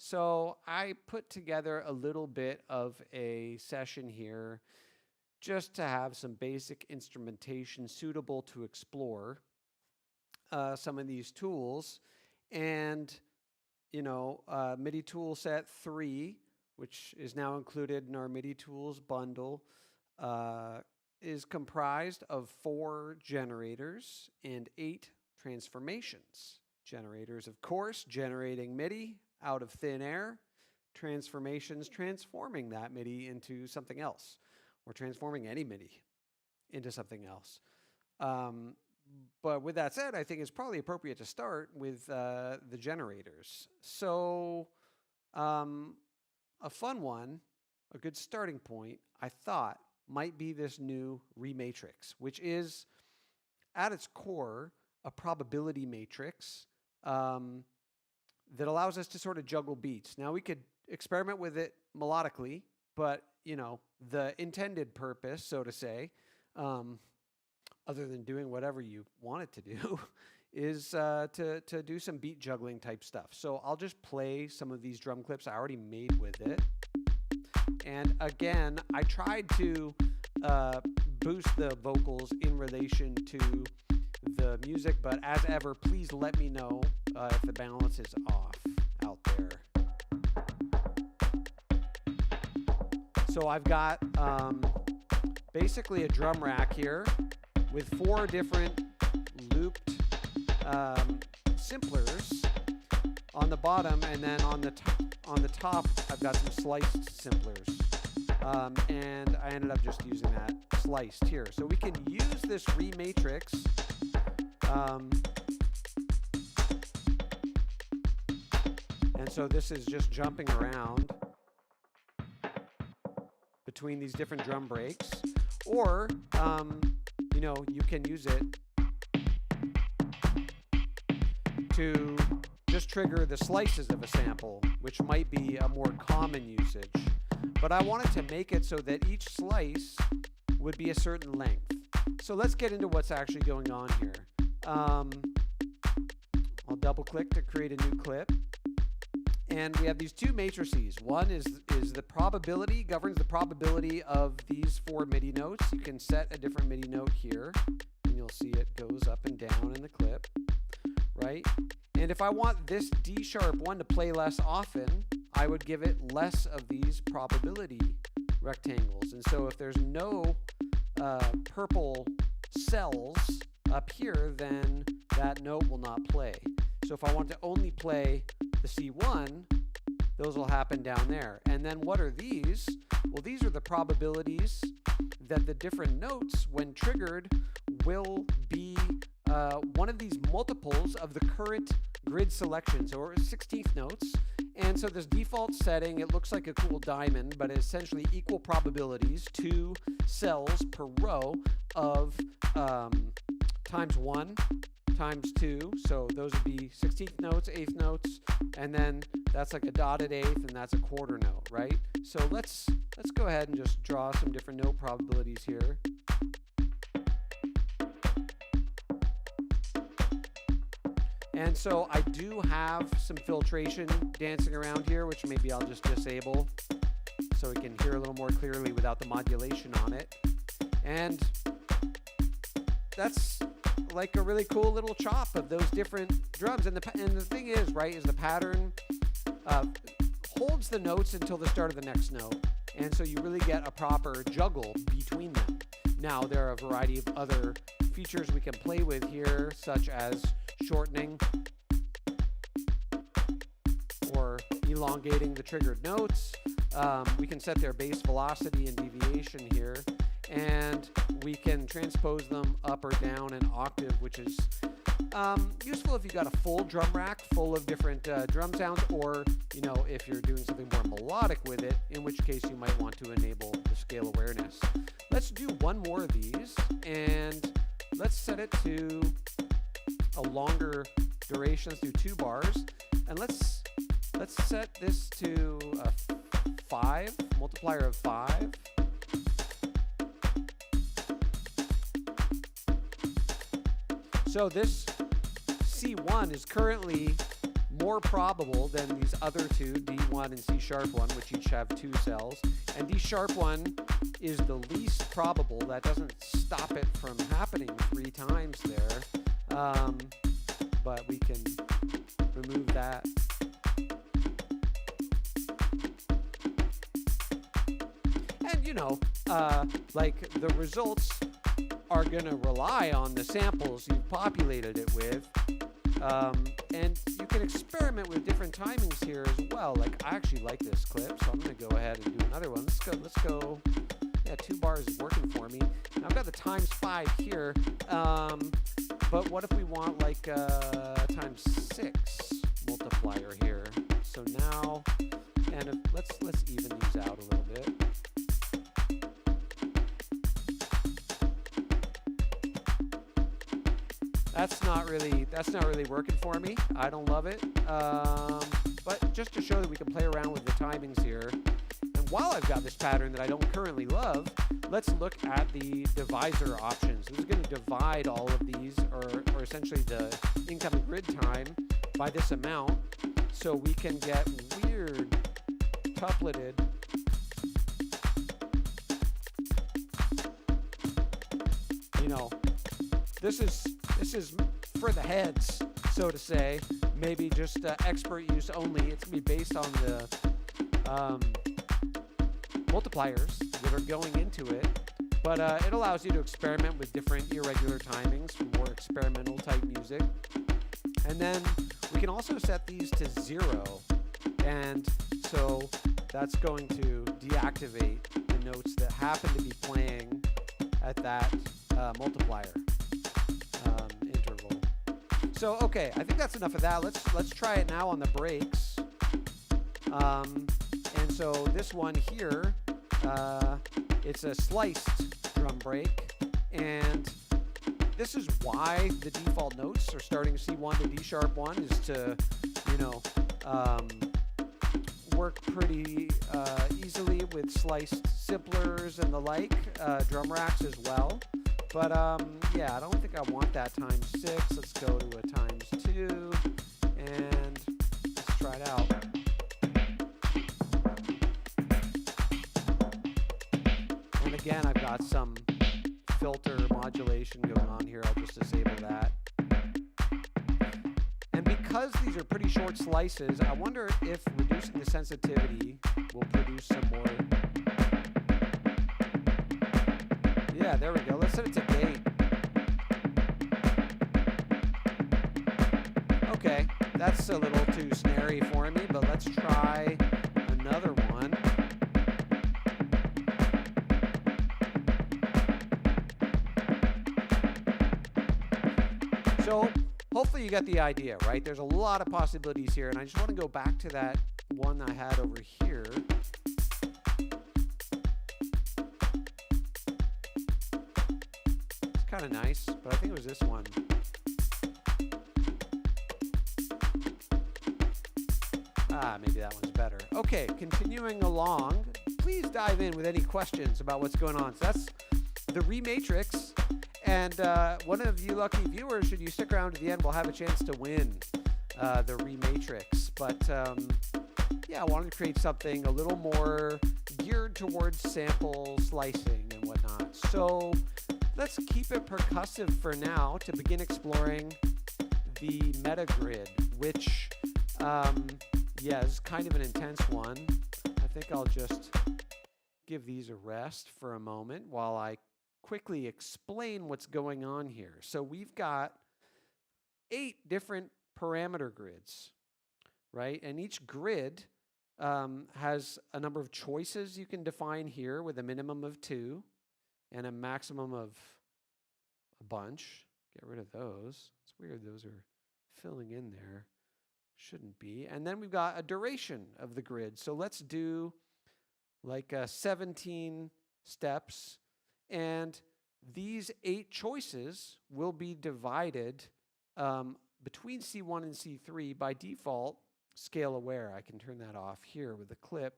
So I put together a little bit of a session here just to have some basic instrumentation suitable to explore some of these tools. And, you know, MIDI Toolset 3, which is now included in our MIDI Tools bundle, is comprised of 4 generators and 8 transformations. Generators, of course, generating MIDI out of thin air. Transformations, transforming that MIDI into something else, or transforming any MIDI into something else. But with that said, I think it's probably appropriate to start with the generators. So a fun one, a good starting point, I thought might be this new Rematrix, which is at its core a probability matrix that allows us to sort of juggle beats. Now we could experiment with it melodically, but you know, the intended purpose, so to say, other than doing whatever you want it to do, is to do some beat juggling type stuff. So I'll just play some of these drum clips I already made with it. And again, I tried to boost the vocals in relation to the music, but as ever, please let me know if the balance is off out there. So I've got basically a drum rack here with 4 different looped simplers on the bottom, and then on the top I've got some sliced simplers, and I ended up just using that sliced here. So we can use this Rematrix and so this is just jumping around between these different drum breaks, or you know, you can use it to just trigger the slices of a sample, which might be a more common usage. But I wanted to make it so that each slice would be a certain length. So let's get into what's actually going on here. I'll double click to create a new clip. And we have these 2 matrices. One is the probability, governs the probability of these 4 MIDI notes. You can set a different MIDI note here, and you'll see it goes up and down in the clip, right? And if I want this D sharp one to play less often, I would give it less of these probability rectangles. And so if there's no purple cells up here, then that note will not play. So if I want to only play the C1, those will happen down there. And then what are these? Well, these are the probabilities that the different notes, when triggered, will be one of these multiples of the current grid selections, or 16th notes. And so this default setting, it looks like a cool diamond, but it's essentially equal probabilities, 2 cells per row of times 1 times 2, so those would be 16th notes, 8th notes, and then that's like a dotted 8th, and that's a quarter note, right? So let's go ahead and just draw some different note probabilities here. And so I do have some filtration dancing around here, which maybe I'll just disable so we can hear a little more clearly without the modulation on it. And that's like a really cool little chop of those different drums. And the thing is, right, is the pattern holds the notes until the start of the next note. And so you really get a proper juggle between them. Now, there are a variety of other features we can play with here, such as shortening or elongating the triggered notes. We can set their bass velocity and deviation here, and we can transpose them up or down an octave, which is useful if you've got a full drum rack full of different drum sounds, or you know, if you're doing something more melodic with it, in which case you might want to enable the scale awareness. Let's do one more of these, and let's set it to a longer duration. Let's do 2 bars, and let's set this to a 5, multiplier of 5. So this C1 is currently more probable than these other two, D1 and C#1, which each have 2 cells. And D#1 is the least probable. That doesn't stop it from happening 3 times there. But we can remove that. And, you know, like the results are going to rely on the samples you've populated it with. And you can experiment with different timings here as well. Like, I actually like this clip, so I'm going to go ahead and do another one. Let's go. Yeah, 2 bars is working for me. Now I've got the times 5 here. But what if we want like times 6 multiplier here? So now, and let's even these out a little bit. That's not really working for me. I don't love it. But just to show that we can play around with the timings here. And while I've got this pattern that I don't currently love, let's look at the divisor options. This is going to divide all of these, or essentially the incoming grid time, by this amount, so we can get weird tupleted you know, this is for the heads, so to say. Maybe just expert use only. It's going to be based on the multipliers that are going into it. But it allows you to experiment with different irregular timings for more experimental type music. And then we can also set these to 0. And so that's going to deactivate the notes that happen to be playing at that multiplier interval. So, okay, I think that's enough of that. Let's try it now on the breaks. And so this one here, it's a sliced drum break, and this is why the default notes are starting C1 to D#1 is to, you know, work pretty easily with sliced simplers and the like, drum racks as well. But yeah, I don't think I want that times 6. Let's go to a times 2, and let's try it out. And again, I've got some filter modulation going on here. I'll just disable that. And because these are pretty short slices, I wonder if reducing the sensitivity will produce some more. Yeah, there we go. Let's set it to gate. Okay, that's a little too snary for me, but let's try another one. So hopefully you got the idea, right? There's a lot of possibilities here, and I just want to go back to that one I had over here. It's kind of nice, but I think it was this one. Maybe that one's better. Okay, continuing along. Please dive in with any questions about what's going on. So that's the Rematrix. And one of you lucky viewers, should you stick around to the end, will have a chance to win the Rematrix. But yeah, I wanted to create something a little more geared towards sample slicing and whatnot. So let's keep it percussive for now to begin exploring the meta grid, which yeah, is kind of an intense one. I think I'll just give these a rest for a moment while I quickly explain what's going on here. So we've got 8 different parameter grids, right? And each grid has a number of choices you can define here with a minimum of 2 and a maximum of a bunch. Get rid of those. It's weird those are filling in there. Shouldn't be. And then we've got a duration of the grid. So let's do like 17 steps. And these 8 choices will be divided between C1 and C3 by default scale aware. I can turn that off here with the clip.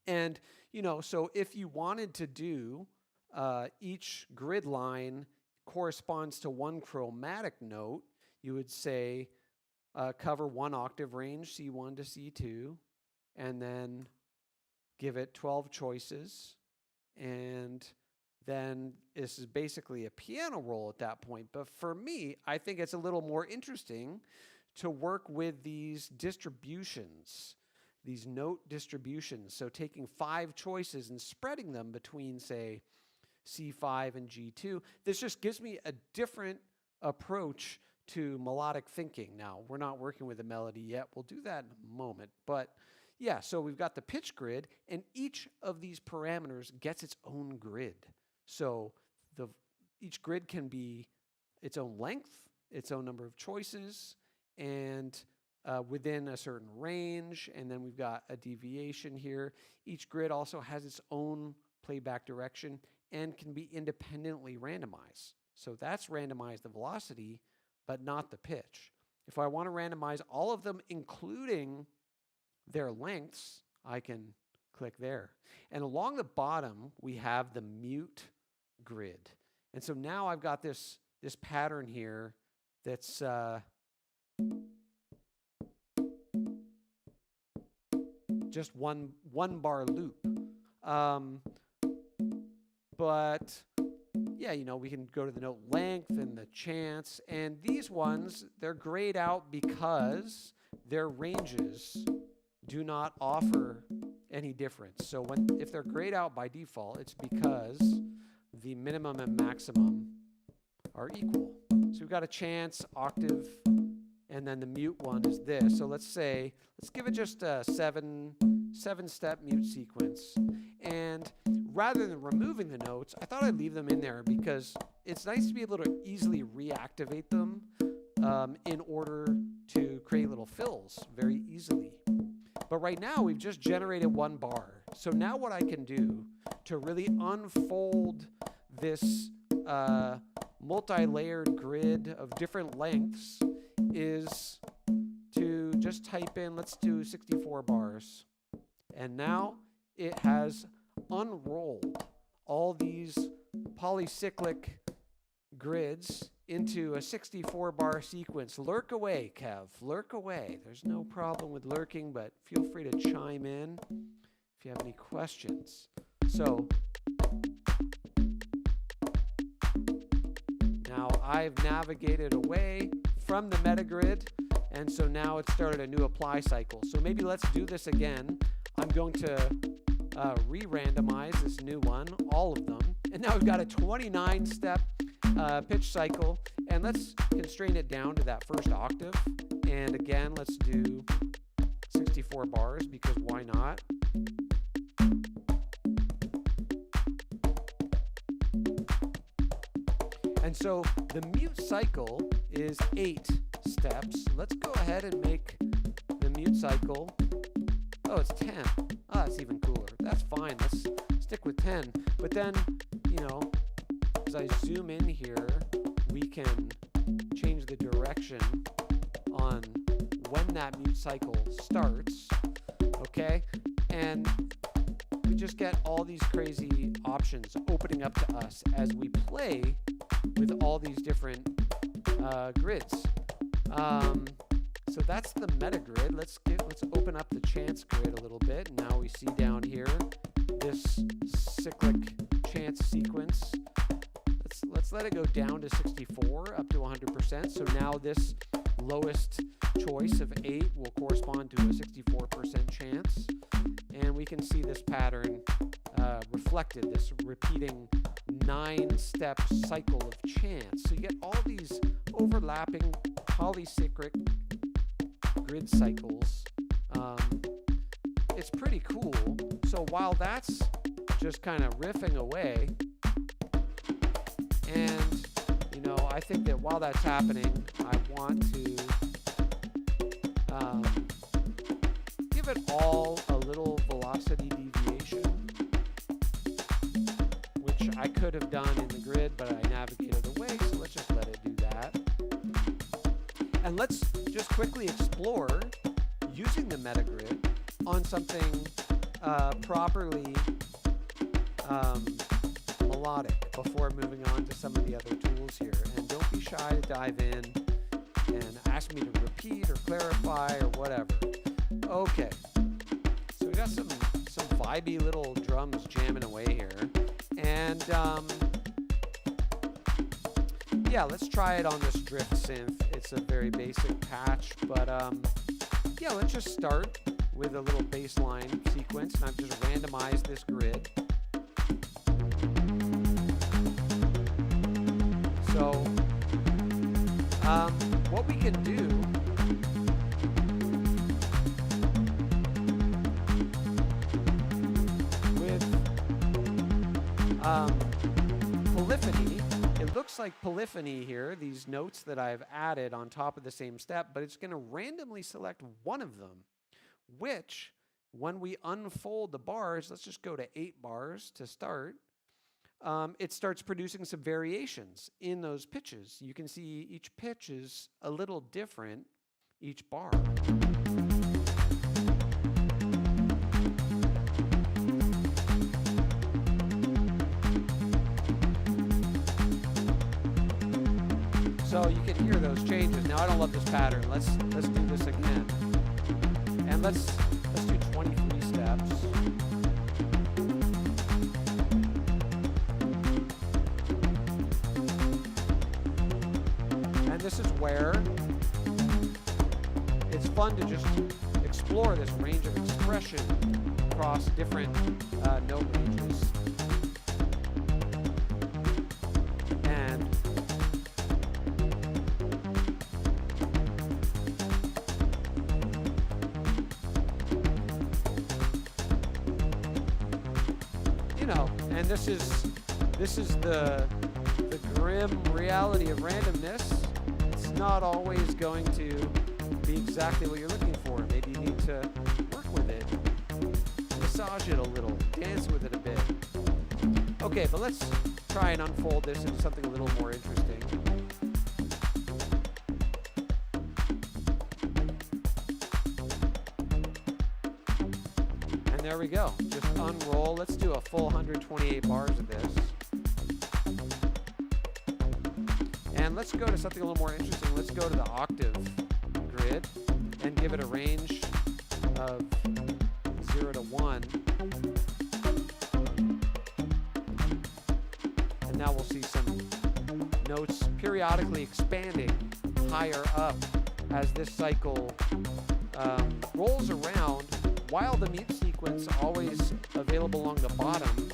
And, you know, so if you wanted to do each grid line corresponds to one chromatic note, you would say cover 1 octave range, C1 to C2, and then give it 12 choices. And then this is basically a piano roll at that point. But for me, I think it's a little more interesting to work with these distributions, these note distributions. So taking 5 choices and spreading them between, say, C5 and G2. This just gives me a different approach to melodic thinking. Now, we're not working with a melody yet. We'll do that in a moment. But yeah, so we've got the pitch grid, and each of these parameters gets its own grid. So each grid can be its own length, its own number of choices, and within a certain range. And then we've got a deviation here. Each grid also has its own playback direction and can be independently randomized. So that's randomized the velocity, but not the pitch. If I want to randomize all of them, including their lengths, I can click there. And along the bottom, we have the mute grid. And so now I've got this pattern here that's just one bar loop. But yeah, you know, we can go to the note length and the chance, and these ones, they're grayed out because their ranges do not offer any difference. So if they're grayed out by default, it's because the minimum and maximum are equal. So we've got a chance, octave, and then the mute one is this. So let's give it just a seven-step mute sequence. And rather than removing the notes, I thought I'd leave them in there because it's nice to be able to easily reactivate them in order to create little fills very easly. But right now, we've just generated 1 bar. So now what I can do to really unfold this multi-layered grid of different lengths is to just type in, let's do 64 bars. And now it has unrolled all these polycyclic grids into a 64-bar sequence. Lurk away, Kev. Lurk away. There's no problem with lurking, but feel free to chime in if you have any questions. So now I've navigated away from the meta grid, and so now it's started a new apply cycle. So maybe let's do this again. I'm going to re-randomize this new one, all of them. And now we've got a 29-step pitch cycle, and let's constrain it down to that first octave. And again, let's do 64 bars because why not? And so the mute cycle is 8 steps. Let's go ahead and make the mute cycle, oh, it's 10. Oh, that's even cooler. That's fine. Let's stick with 10. But then, you know, as I zoom in here, we can change the direction on when that mute cycle starts, okay? And we just get all these crazy options opening up to us as we play with all these different grids. So that's the meta grid. Let's open up the chance grid a little bit. Now we see down here this cyclic chance sequence. Let's let it go down to 64 up to 100%. So now this lowest choice of 8 will correspond to a 64% chance. And we can see this pattern reflected, this repeating 9-step cycle of chance. So you get all these overlapping polycyclic grid cycles. It's pretty cool. So while that's just kind of riffing away, and you know, I think that while that's happening, I want to give it all a little velocity deviation, which I could have done in the grid, but I navigated away, so let's just let it do that. And let's just quickly explore using the meta grid on something properly melodic before moving on to some of the other tools here. And don't be shy to dive in and ask me to repeat or clarify or whatever. Okay, so we got some vibey little drums jamming away here, and yeah, let's try it on this drift synth. It's a very basic patch, but yeah, let's just start with a little bass line sequence, and I've just randomized this grid. So what we can do with polyphony, it looks like polyphony here, these notes that I've added on top of the same step, but it's going to randomly select one of them, which when we unfold the bars, let's just go to 8 bars to start, it starts producing some variations in those pitches. You can see each pitch is a little different each bar. So you can hear those changes. Now I don't love this pattern. Let's do this again. And let's do 23 steps. And this is where it's fun to just explore this range of expression across different note ranges. And and this is the grim reality of randomness. It's not always going to be exactly what you're looking for. Maybe you need to work with it, massage it a little, dance with it a bit. Okay, but let's try and unfold this into something a little more interesting. And there we go. Just unroll. Let's do a full 128 bars of this. And let's go to something a little more interesting. Let's go to the octave grid and give it a range of 0 to 1. And now we'll see some notes periodically expanding higher up as this cycle rolls around, while the mute sequence, always available along the bottom,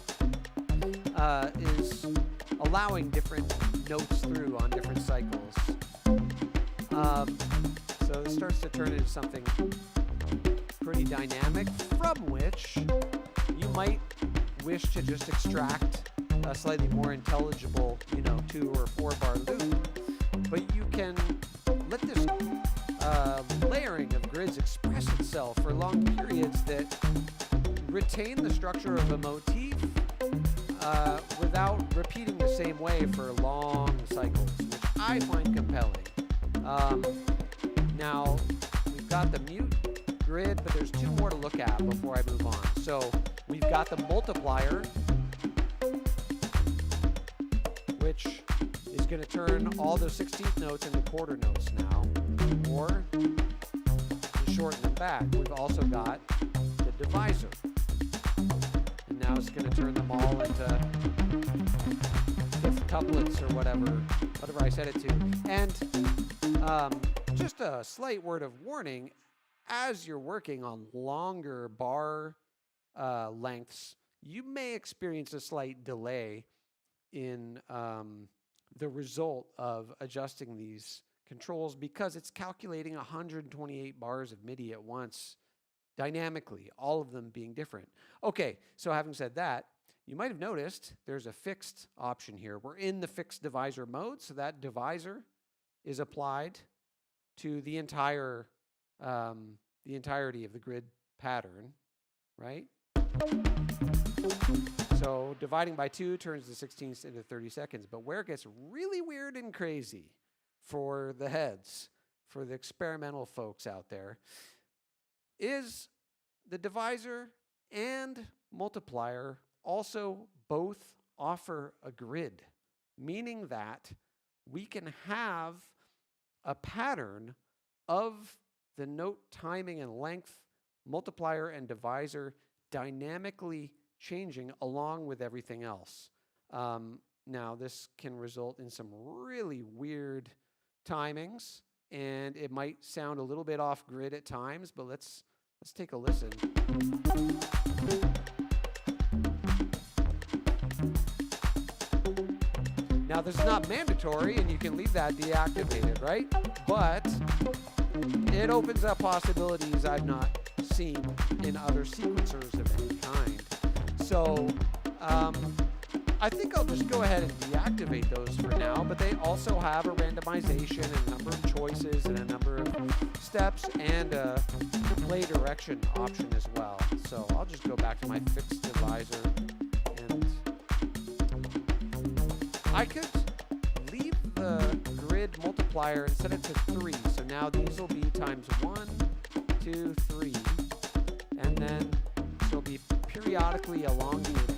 is allowing different notes through on different cycles. So this starts to turn into something pretty dynamic, from which you might wish to just extract a slightly more intelligible, 2 or 4 bar loop. But you can let this layering of grids express itself for long periods that retain the structure of a motif without repeating the same way for long cycles, which I find compelling. Now, we've got the mute grid, but there's 2 more to look at before I move on. So we've got the multiplier, which is going to turn all those 16th notes into quarter notes now, or to shorten them back. We've also got the divisor, and now it's going to turn them all into fifth couplets or whatever I set it to. And just a slight word of warning, as you're working on longer bar lengths, you may experience a slight delay in the result of adjusting these controls, because it's calculating 128 bars of MIDI at once dynamically, all of them being different. Okay, so having said that, you might have noticed there's a fixed option here. We're in the fixed divisor mode, so that divisor is applied to the entirety of the grid pattern, right? So dividing by 2 turns the 16ths into 30 seconds. But where it gets really weird and crazy for the heads, for the experimental folks out there, is the divisor and multiplier also both offer a grid, meaning that we can have a pattern of the note timing and length, multiplier and divisor dynamically changing along with everything else. Now, this can result in some really weird timings, and it might sound a little bit off grid at times, but let's take a listen. Now, this is not mandatory, and you can leave that deactivated, right? But it opens up possibilities I've not seen in other sequencers of any kind. So, I think I'll just go ahead and deactivate those for now, but they also have a randomization and a number of choices and a number of steps and a play direction option as well. So I'll just go back to my fixed divisor, and I could leave the grid multiplier and set it to 3. So now these will be times 1, 2, 3, and then they'll be periodically elongating,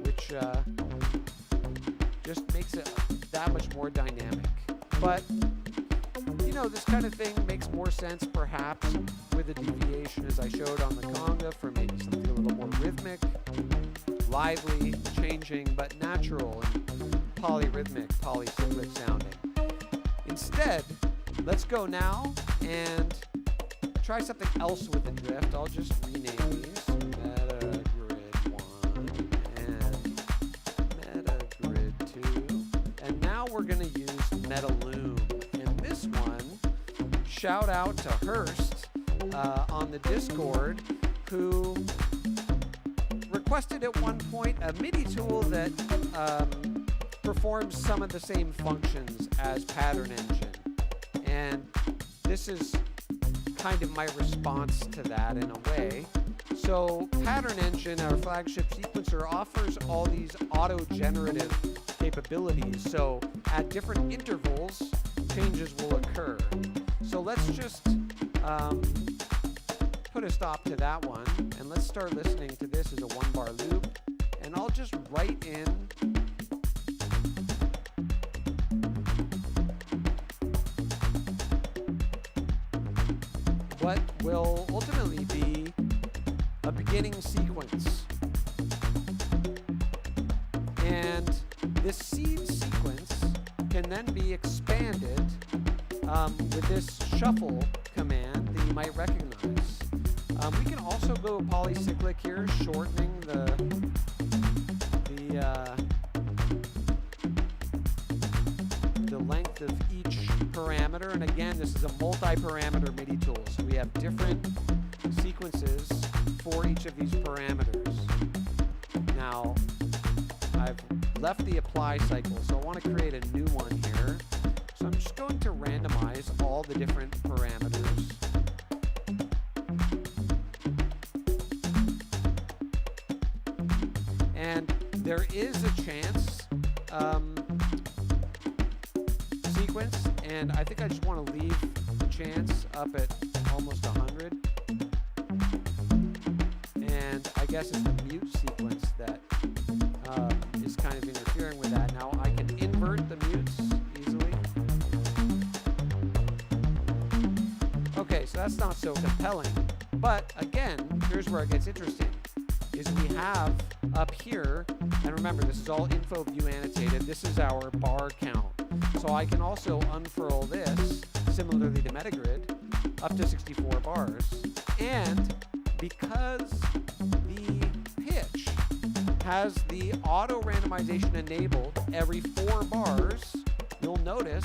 which just makes it that much more dynamic. But, you know, this kind of thing makes more sense perhaps with a deviation, as I showed on the conga, for maybe something a little more rhythmic, lively, changing, but natural and polyrhythmic, polycyclic sounding. Instead, let's go now and try something else with the drift. I'll just rename these. We're going to use Metaloom, and this one, shout out to Hurst on the Discord, who requested at one point a MIDI tool that performs some of the same functions as Pattern Engine, and this is kind of my response to that in a way. So Pattern Engine, our flagship sequencer, offers all these auto-generative capabilities. So at different intervals, changes will occur. So let's just put a stop to that one, and let's start listening to this as a 1-bar loop. And I'll just write in what will ultimately be a beginning sequence. And this seed sequence can then be expanded with this shuffle command that you might recognize. We can also go polycyclic here, shortening the length of each parameter. And again, this is a multi-parameter MIDI tool, so we have different sequences for each of these parameters. Now, I've left the apply cycle, so I want to create a new one here. So I'm just going to randomize all the different parameters. And there is a chance sequence, and I think I just want to leave chance up at almost 100. And I guess it's the mute sequence that is kind of interfering with that. Now I can invert the mutes easily. Okay, so that's not so compelling. But again, here's where it gets interesting, is we have up here, and remember this is all info view annotated, this is our bar count. So I can also unfurl this, similarly to Metagrid, up to 64 bars. And because the pitch has the auto randomization enabled every 4 bars, you'll notice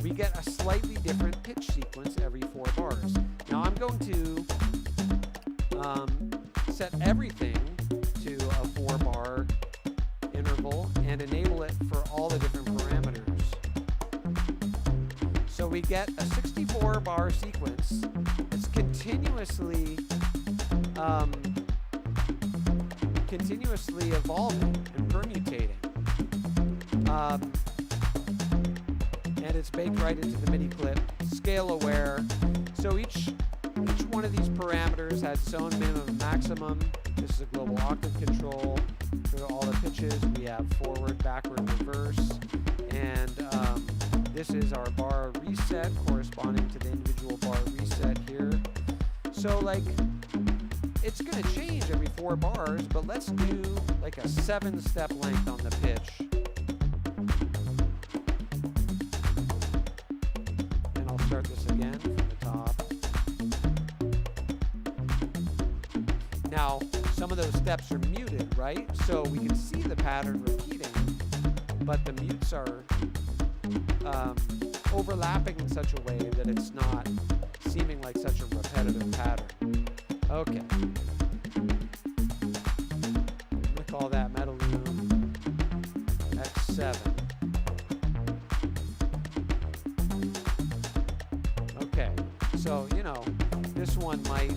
we get a slightly different pitch sequence every 4 bars. Now I'm going to set everything to a 4-bar interval and enable it for all the different parameters. So we get a 64-bar sequence. It's continuously evolving and permutating. And it's baked right into the MIDI clip, scale aware. So each one of these parameters has its own minimum and maximum. This is a global octave control. For all the pitches, we have forward, backward, reverse. And this is our bar reset corresponding to the individual bar reset here. So like, it's gonna change every 4 bars, but let's do like a 7-step length on the pitch. And I'll start this again from the top. Now, some of those steps are muted, right? So we can see the pattern repeating, but the mutes are overlapping in such a way that it's not seeming like such a repetitive pattern. Okay. I'm going to call that Metaloom X7. Okay, so, you know, this one might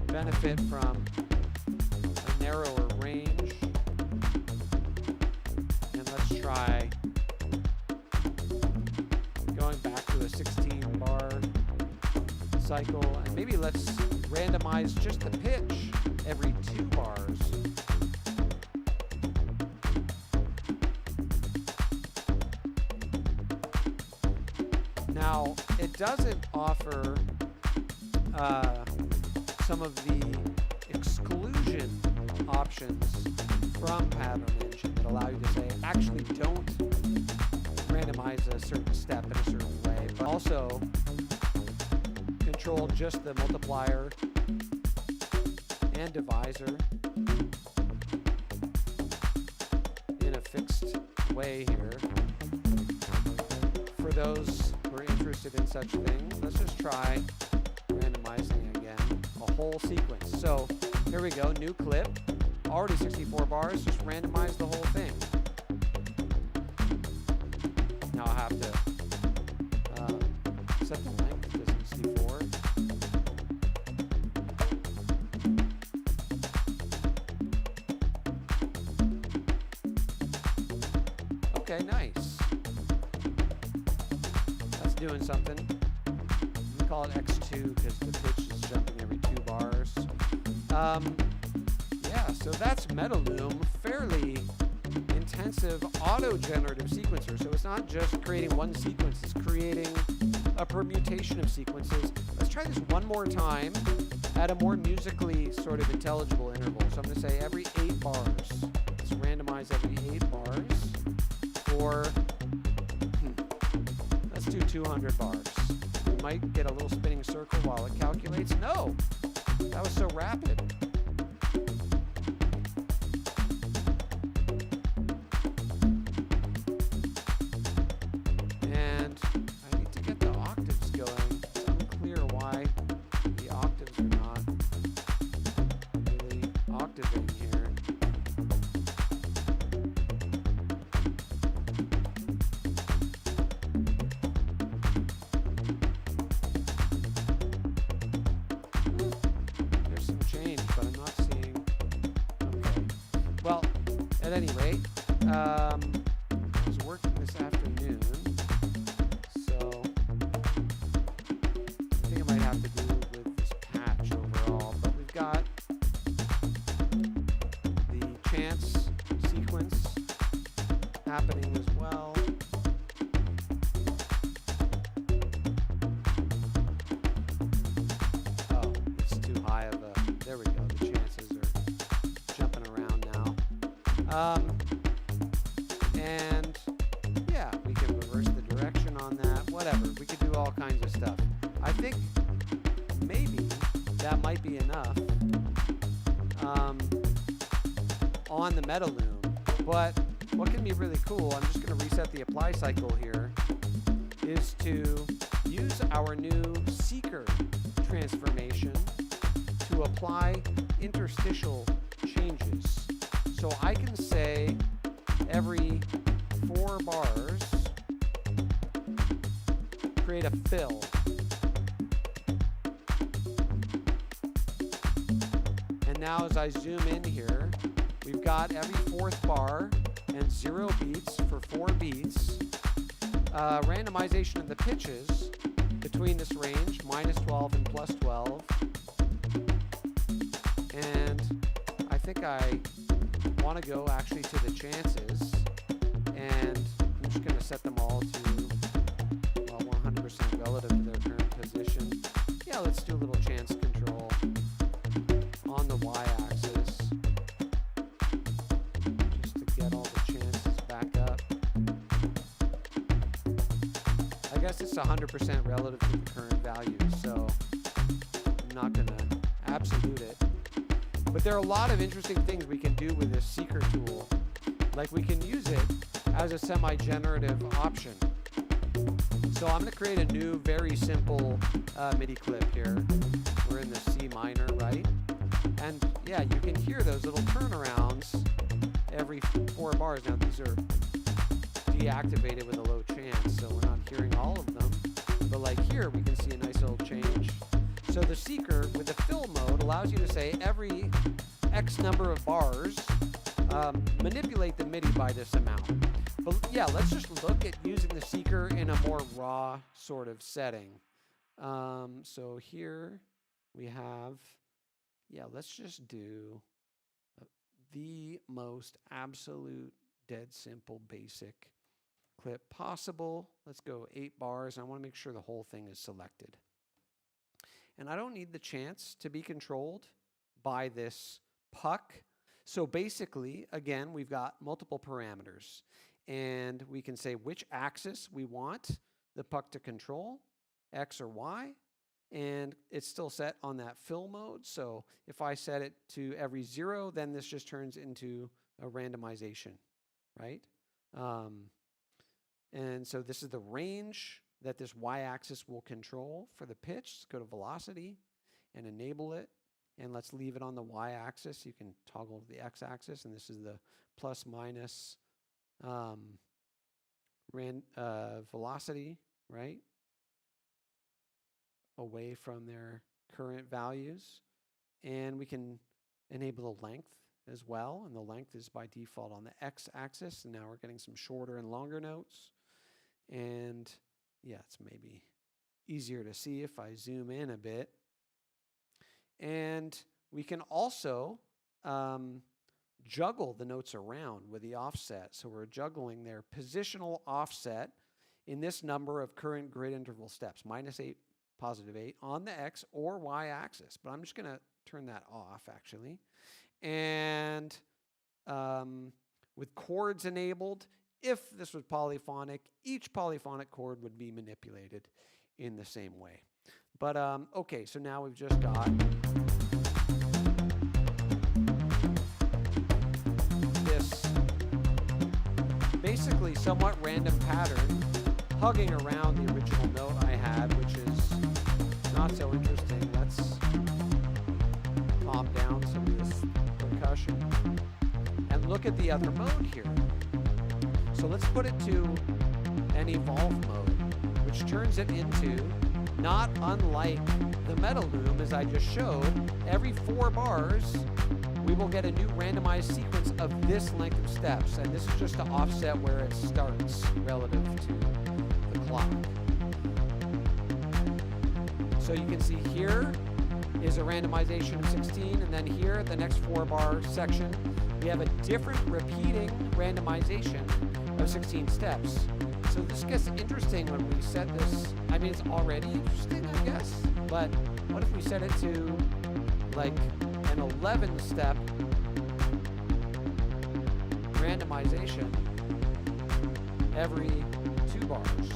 benefit from a narrower range. And let's try going back to a 16-bar cycle, and maybe let's randomize just the pitch every 2 bars. Now, it doesn't offer some of the exclusion options from Pattern Engine that allow you to say, actually don't randomize a certain step in a certain way, but also control just the multiplier and divisor in a fixed way here. For those who are interested in such things, let's just try randomizing again a whole sequence. So here we go, new clip, already 64 bars, just randomize the whole thing. Now I have to set the length to 64. Okay, nice. That's doing something. We call it X2 because the pitch is jumping every 2 bars. Yeah, so that's Metaloom, fairly intensive auto-generative sequencer. So it's not just creating one sequence, it's creating a permutation of sequences. Let's try this one more time at a more musically sort of intelligible interval. So I'm going to say every 8 bars. Let's randomize every 8 bars for, let's do 200 bars. We might get a little spinning circle while it calculates. No, that was so rapid. At any rate, I was working this afternoon, so I think it might have to do with this patch overall, but we've got the chance sequence happening as well. Oh, it's too high of a, there we go, the chances are jumping around now. And yeah, we can reverse the direction on that, whatever. We could do all kinds of stuff. I think maybe that might be enough on the Metaloom. But what can be really cool, I'm just going to reset the apply cycle here, is to use our new seeker transformation to apply interstitial changes. So I can say every 4 bars, create a fill. And now as I zoom in here, we've got every 4th bar and 0 beats for 4 beats. Randomization of the pitches between this range, -12 and +12. And I think I want to go actually to the chances, and I'm just just going to set them all to 100% relative to their current position. Yeah, let's do a little chance control on the y-axis just to get all the chances back up. I guess it's 100% relative to the current value, so I'm not going to absolute it. But there are a lot of interesting things we can do with this seeker tool. Like we can use it as a semi-generative option. So I'm going to create a new, very simple MIDI clip here. We're in the C minor, right? And yeah, you can hear those little turnarounds every 4 bars. Now these are deactivated with a low chance, so we're not hearing all of them. But like here, we can see a nice little change. So the seeker with the fill mode allows you to say every X number of bars, manipulate the MIDI by this amount. But yeah, let's just look at using the seeker in a more raw sort of setting. So here we have, yeah, let's just do the most absolute, dead simple, basic clip possible. Let's go 8 bars. I want to make sure the whole thing is selected. And I don't need the chance to be controlled by this puck. So basically, again, we've got multiple parameters. And we can say which axis we want the puck to control, X or Y. And it's still set on that fill mode. So if I set it to every 0, then this just turns into a randomization, right? And so this is the range that this y-axis will control for the pitch. Let's go to velocity and enable it. And let's leave it on the y-axis. You can toggle to the x-axis. And this is the plus minus velocity, right? Away from their current values. And we can enable the length as well. And the length is by default on the x-axis. And now we're getting some shorter and longer notes. And yeah, it's maybe easier to see if I zoom in a bit. And we can also juggle the notes around with the offset. So we're juggling their positional offset in this number of current grid interval steps, -8, +8 on the X or Y axis. But I'm just going to turn that off actually. And with chords enabled, if this was polyphonic, each polyphonic chord would be manipulated in the same way. But okay, so now we've just got this basically somewhat random pattern hugging around the original note I had, which is not so interesting. Let's calm down some of this percussion and look at the other mode here. So let's put it to an evolve mode, which turns it into, not unlike the Metaloom as I just showed, every 4 bars we will get a new randomized sequence of this length of steps. And this is just to offset where it starts relative to the clock. So you can see here is a randomization of 16, and then here at the next 4 bar section we have a different repeating randomization of 16 steps. So this gets interesting when we set this. I mean, it's already interesting, I guess, but what if we set it to like an 11-step randomization every 2 bars?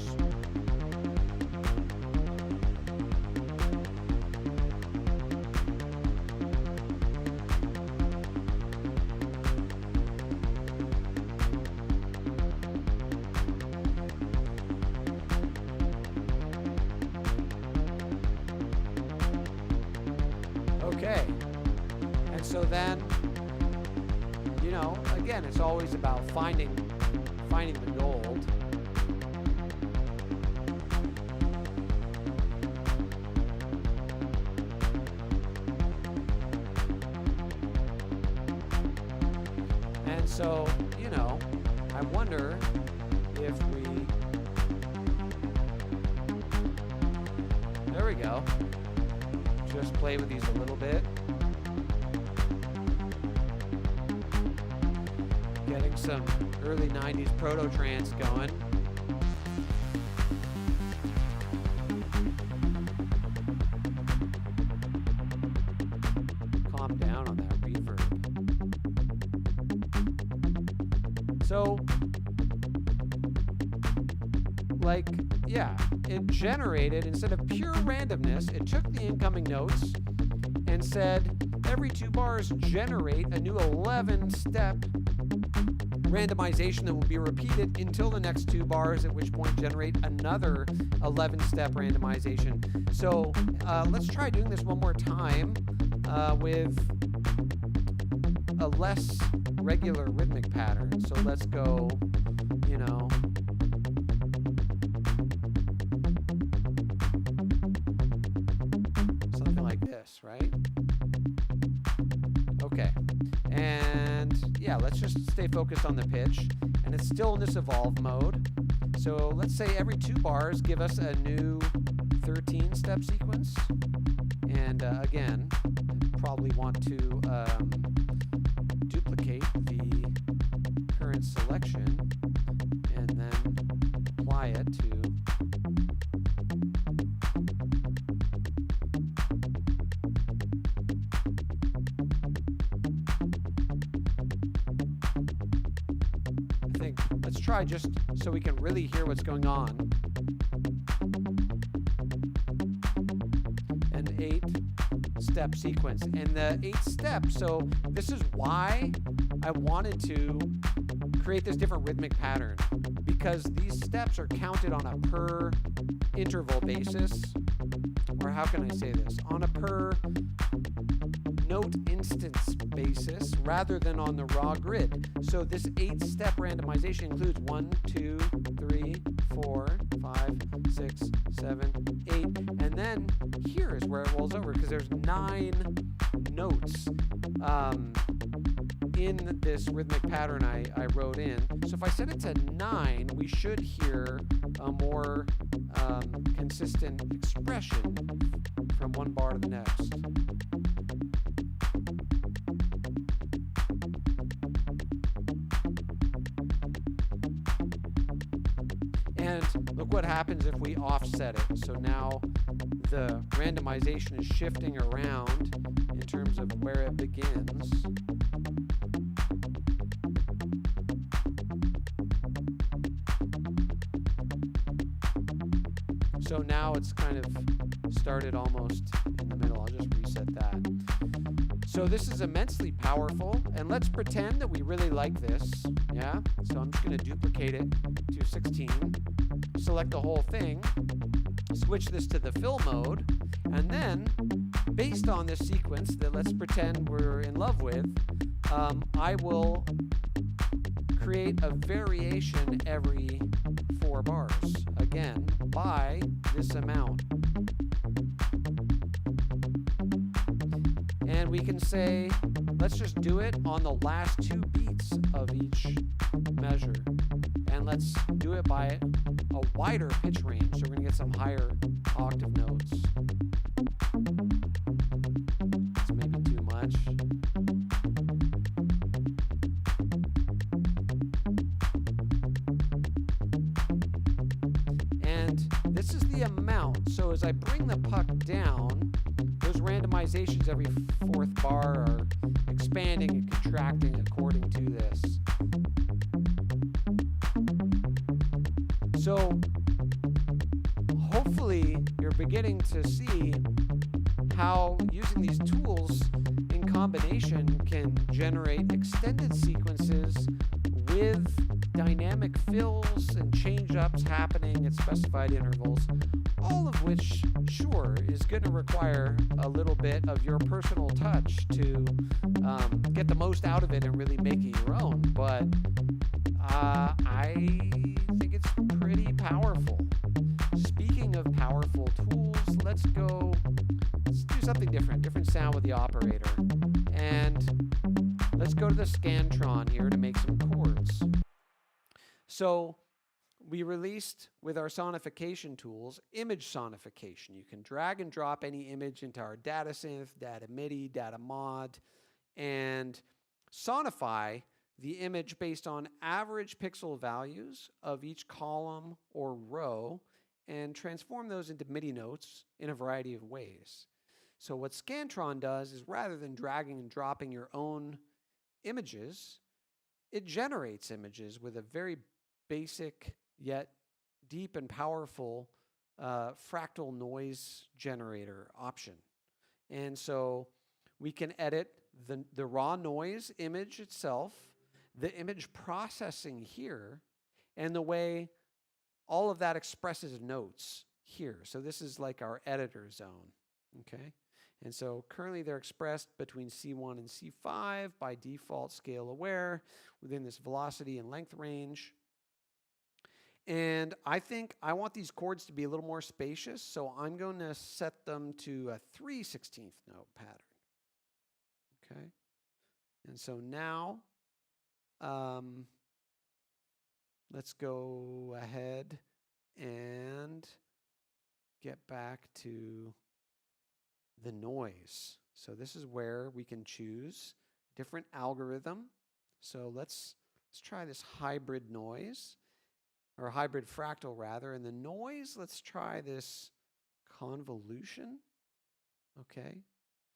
Okay, and so then, you know, again, it's always about finding the gold. And so, you know, I wonder if we, there we go. Just play with these a little bit. Getting some early 90s proto trance going. calm down on that reverb. So, like, yeah, it generated, instead of pure randomness, it took the incoming notes and said, every 2 bars generate a new 11-step randomization that will be repeated until the next 2 bars, at which point generate another 11-step randomization. So let's try doing this one more time with a less regular rhythmic pattern. So let's go, you know, something like this, right? Okay. And yeah, let's just stay focused on the pitch. And it's still in this evolve mode. So let's say every 2 bars give us a new 13-step sequence. And again, probably want to duplicate the current selection and then apply it to let's try just so we can really hear what's going on. An 8-step sequence. And the 8 steps, so this is why I wanted to create this different rhythmic pattern, because these steps are counted on a per interval basis, or how can I say this? On a per note instance basis rather than on the raw grid. So this 8-step randomization includes 1, 2, 3, 4, 5, 6, 7, 8, and then here is where it rolls over, because there's 9 notes in this rhythmic pattern I wrote in. So if I set it to 9, we should hear a more consistent expression from one bar to the next. And look what happens if we offset it. So now the randomization is shifting around in terms of where it begins. So now it's kind of started almost in the middle. I'll just reset that. So this is immensely powerful, and let's pretend that we really like this, yeah? So I'm just gonna duplicate it to 16, select the whole thing, switch this to the fill mode, and then, based on this sequence that let's pretend we're in love with, I will create a variation every 4 bars, again, by this amount. And we can say, let's just do it on the last 2 beats of each measure. And let's do it by a wider pitch range, so we're gonna get some higher octave notes. It's maybe too much. And this is the amount. So as I bring the puck down, those randomizations every 4th bar are expanding and contracting according to this. So hopefully you're beginning to see how using these tools in combination can generate extended sequences with dynamic fills and change-ups happening at specified intervals, all of which, sure, is going to require a little bit of your personal touch to get the most out of it and really make it your own. But I think it's pretty powerful. Speaking of powerful tools, let's do something different sound with the operator. And let's go to the Scantron here to make some chords. So we released with our sonification tools, image sonification. You can drag and drop any image into our data synth, data MIDI, data mod, and sonify the image based on average pixel values of each column or row and transform those into MIDI notes in a variety of ways. So what Scantron does is rather than dragging and dropping your own images, it generates images with a very basic yet deep and powerful fractal noise generator option. And so we can edit the raw noise image itself, the image processing here, and the way all of that expresses notes here. So this is like our editor zone, okay? And so currently they're expressed between C1 and C5 by default scale aware within this velocity and length range. And I think I want these chords to be a little more spacious, so I'm going to set them to a 3/16 note pattern. Okay? And so now, let's go ahead and get back to the noise. So this is where we can choose different algorithm. So let's try this hybrid noise, or hybrid fractal rather. And the noise, let's try this convolution. Okay.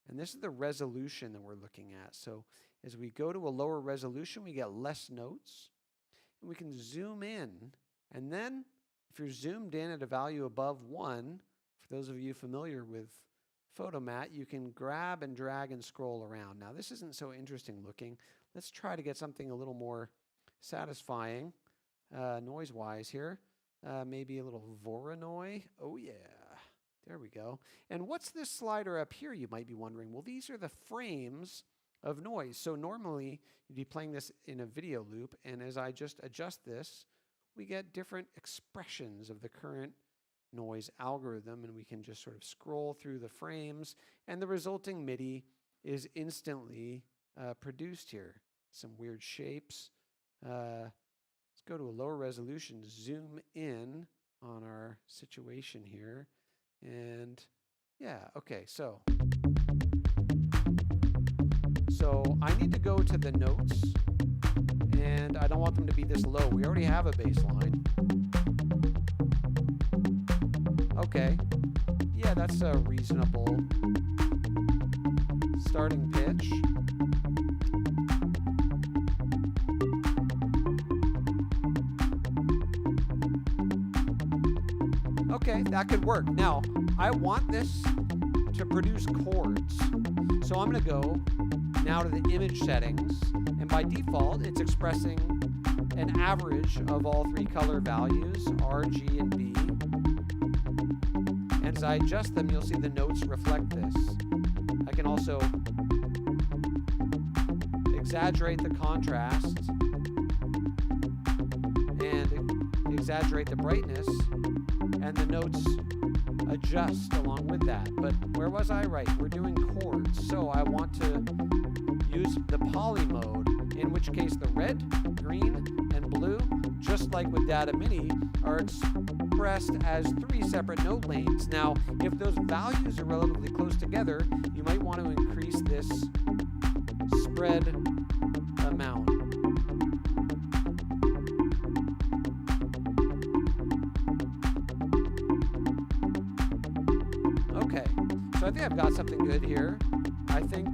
And this is the resolution that we're looking at. So as we go to a lower resolution, we get less notes. And we can zoom in. And then if you're zoomed in at a value above 1, for those of you familiar with Photomat, you can grab and drag and scroll around. Now this isn't so interesting looking. Let's try to get something a little more satisfying noise-wise here. Maybe a little Voronoi. Oh yeah, there we go. And what's this slider up here, you might be wondering? Well, these are the frames of noise. So normally you'd be playing this in a video loop, and as I just adjust this, we get different expressions of the current noise algorithm, and we can just sort of scroll through the frames, and the resulting MIDI is instantly produced here. Some weird shapes. Let's go to a lower resolution, zoom in on our situation here, and yeah, okay, so I need to go to the notes, and I don't want them to be this low. We already have a bass line. Okay, yeah, that's a reasonable starting pitch. Okay, that could work. Now, I want this to produce chords. So I'm going to go now to the image settings, and by default, it's expressing an average of all three color values, R, G, and B. And as I adjust them, you'll see the notes reflect this. I can also exaggerate the contrast and exaggerate the brightness, and the notes adjust along with that. But where was I? Right, we're doing chords. So I want to use the poly mode, in which case the red, green, and blue, just like with Data MIDI, are expressed as 3 separate note lanes. Now, if those values are relatively close together, you might want to increase this spread amount. Okay, so I think I've got something good here. I think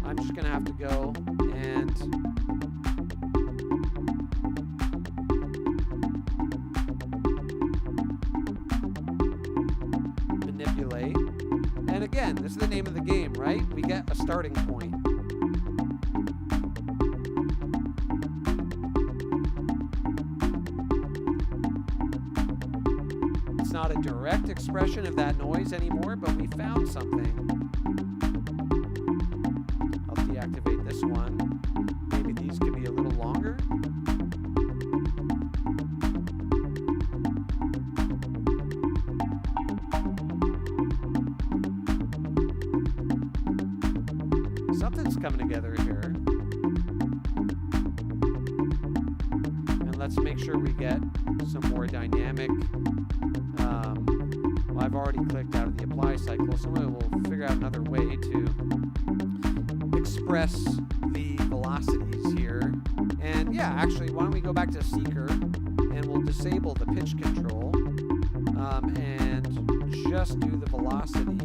I'm just going to have to go and manipulate. And again, this is the name of the game, right? We get a starting point. It's not a direct expression of that noise anymore, but we found something. I'll deactivate this one. Maybe these could be a little longer. Something's coming together here. And let's make sure we get some more dynamic. Well, I've already clicked out of the apply cycle, so we'll figure out another way to express the velocities here. And yeah, actually, why don't we go back to Seeker, and we'll disable the pitch control, and just do the velocity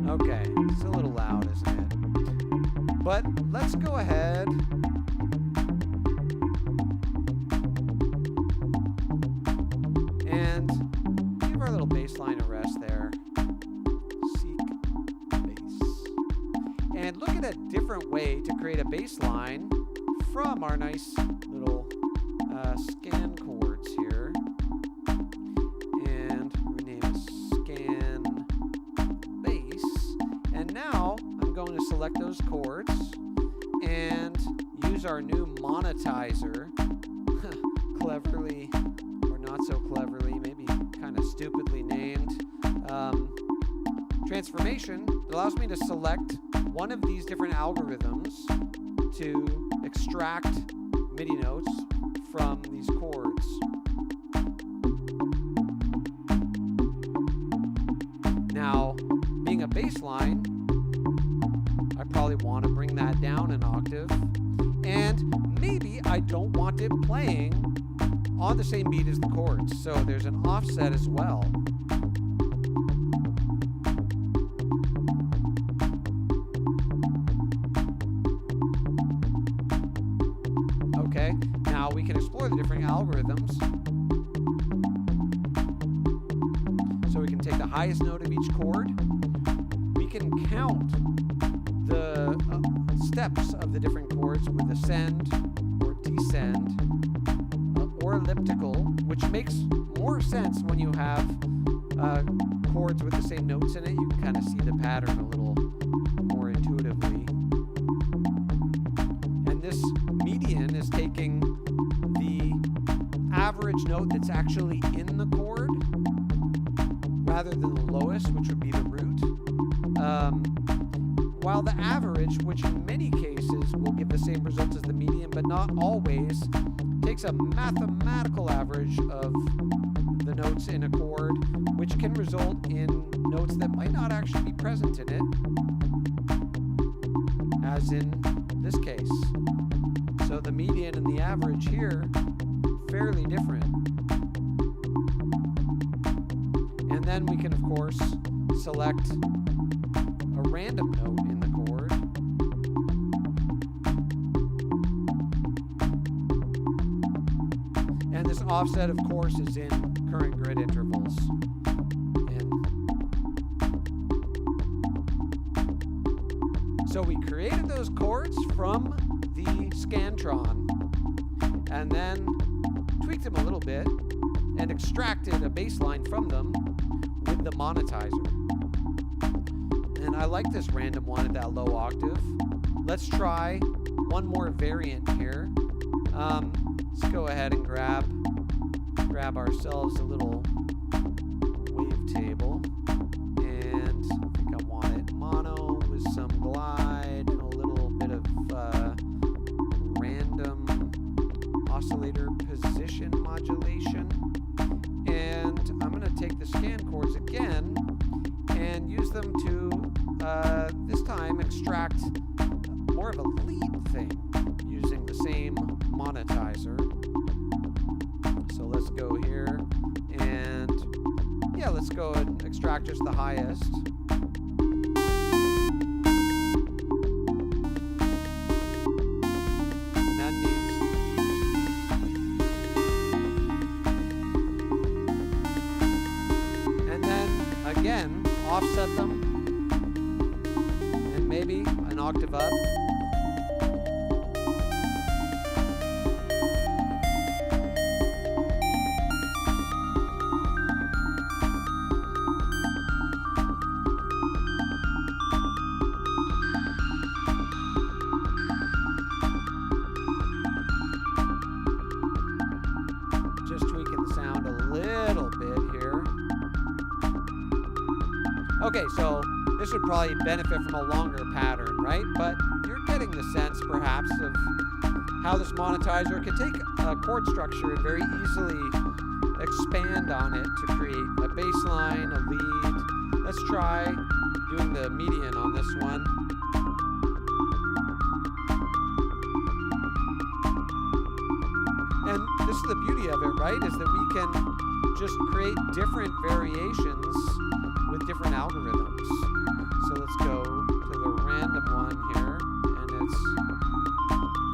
Okay, it's a little loud, isn't it? But let's go ahead and give our little bass line a rest there. Seek bass. And look at a different way to create a bass line from our nice little scan chords here. And rename it scan bass. And now I'm going to select those chords and use our new Monetizer. Cleverly, or not so cleverly, maybe kind of stupidly named transformation. It allows me to select one of these different algorithms to extract MIDI notes from these chords. Now, being a bass line, I probably want to bring that down an octave, and maybe I don't want it playing on the same beat as the chords, so there's an offset as well. Okay, now we can explore the different algorithms. So we can take the highest note of each chord. We can count the steps of the different chords with ascend or descend or elliptical, which makes more sense when you have chords with the same notes in it. You can kind of see the pattern a little more intuitively. And this median is taking the average note that's actually in the chord rather than the lowest, which would be the root. While the average, which in many cases will give the same results as the median, but not always, takes a mathematical average of the notes in a chord, which can result in notes that might not actually be present in it, as in this case. So the median and the average here, fairly different. And then we can, of course, select a random note in the chord. And this offset, of course, is in current grid intervals. And so we created those chords from the Scantron and then tweaked them a little bit and extracted a bass line from them with the Monetizer. And I like this random one at that low octave. Let's try one more variant here. Let's go ahead and grab ourselves a little wavetable. And I think I want it mono with some glide and a little bit of random oscillator position modulation. And I'm going to take the scan chords again and use them to, this time, extract more of a lead thing using the same Monetizer. So let's go here and, yeah, let's go and extract just the highest. And that needs... And then, again, offset them. And maybe an octave up. Just tweaking the sound a little bit here. Okay, so this would probably benefit from a longer pattern, right? But you're getting the sense, perhaps, of how this Monetizer can take a chord structure and very easily expand on it to create a bass line, a lead. Let's try doing the median on this one. And this is the beauty of it, right? Is that we can just create different variations with different algorithms. So let's go to the random one here, and it's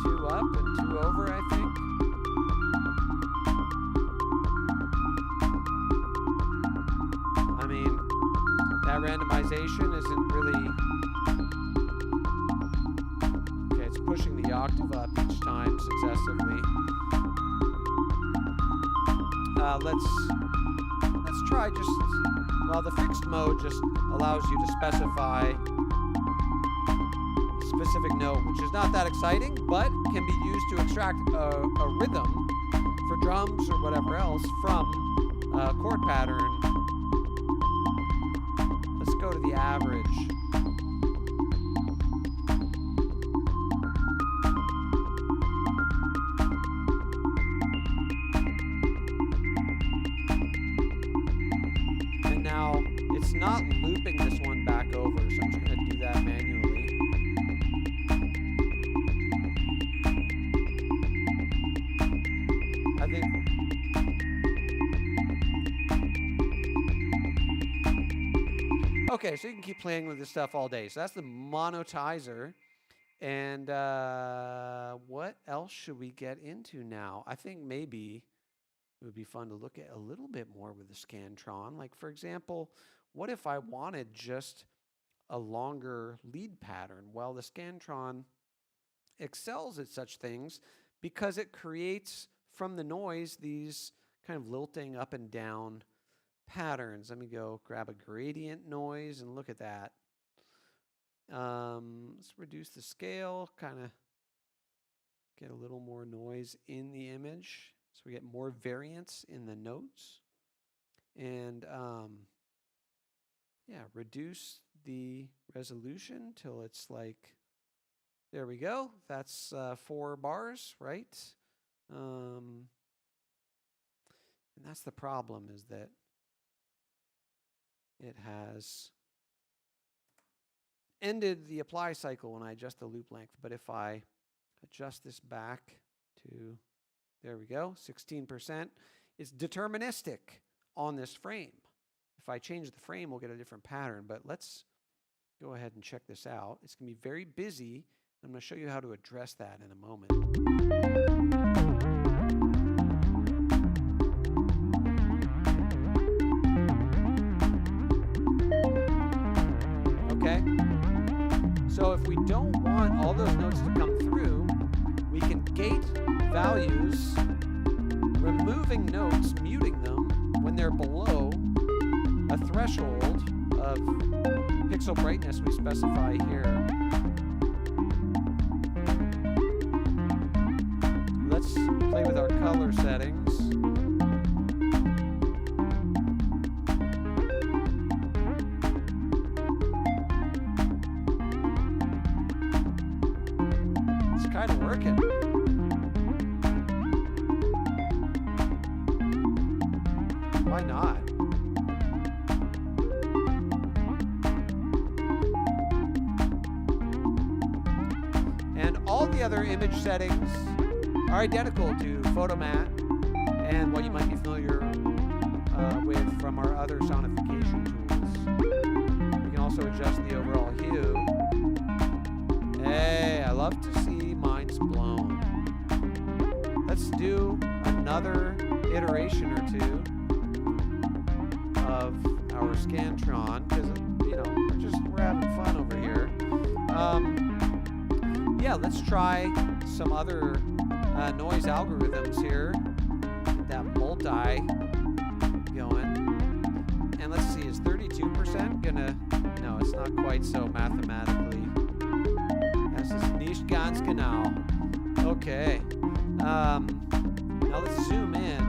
2 up and 2 over, I think. I mean, that randomization isn't really... Okay, it's pushing the octave up each time successively. Let's try just... Well, the fixed mode just allows you to specify a specific note, which is not that exciting, but can be used to extract a rhythm for drums or whatever else from a chord pattern. Let's go to the average. And now it's not looping this one back over, so I'm just going to do that manually. I think... Okay, so you can keep playing with this stuff all day. So that's the Monetizer. And what else should we get into now? I think maybe it would be fun to look at a little bit more with the Scantron. Like, for example, what if I wanted just a longer lead pattern? Well, the Scantron excels at such things because it creates from the noise these kind of lilting up and down patterns. Let me go grab a gradient noise and look at that. Let's reduce the scale, kind of get a little more noise in the image so we get more variance in the notes. And yeah, reduce the resolution till it's like, there we go. That's 4 bars, right? And that's the problem, is that it has ended the apply cycle when I adjust the loop length. But if I adjust this back to, there we go, 16%, it's deterministic on this frame. If I change the frame, we'll get a different pattern. But let's go ahead and check this out. It's going to be very busy. I'm going to show you how to address that in a moment. Okay. So if we don't want all those notes to come through, we can gate values, removing notes, muting them when they're below a threshold of pixel brightness we specify here. Let's play with our color settings. It's kind of working. Why not? And all the other image settings are identical to Photomat and what you might be familiar with from our other sonification tools. We can also adjust the overall hue. Hey, I love to see minds blown. Let's do another iteration or two of our Scantron, because, you know, we're having fun over here. Yeah, let's try some other noise algorithms here. Get that multi going. And let's see, is 32% gonna... No, it's not quite so mathematically. Das ist nicht ganz genau. Okay. Now let's zoom in.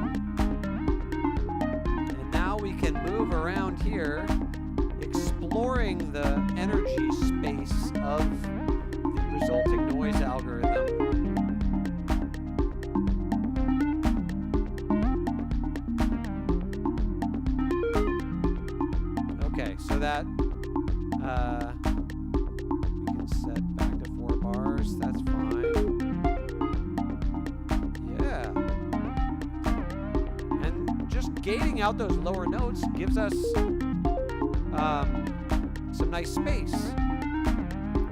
And now we can move around here, exploring the energy space of the resulting noise algorithm. Okay, so that we can set back to 4 bars. That's fine. Yeah. And just gating out those lower notes gives us some nice space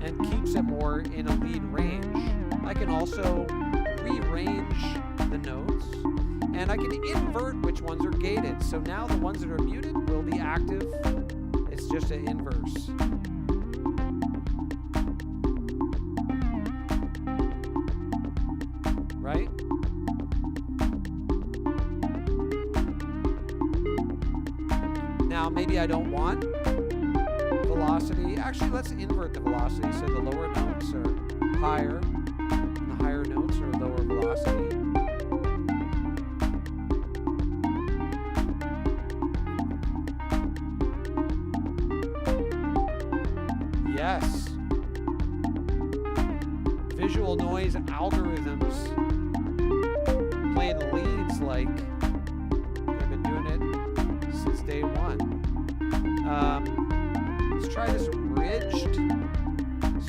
and keeps it more in a lead range. I can also rearrange the notes, and I can invert which ones are gated. So now the ones that are muted will be active. It's just an inverse. Right? Now maybe I don't want velocity. Actually, let's invert the velocity so the lower notes are higher and the higher notes are lower velocity. Yes. Visual noise algorithms playing leads like they've been doing it since day one. Let's try this ridged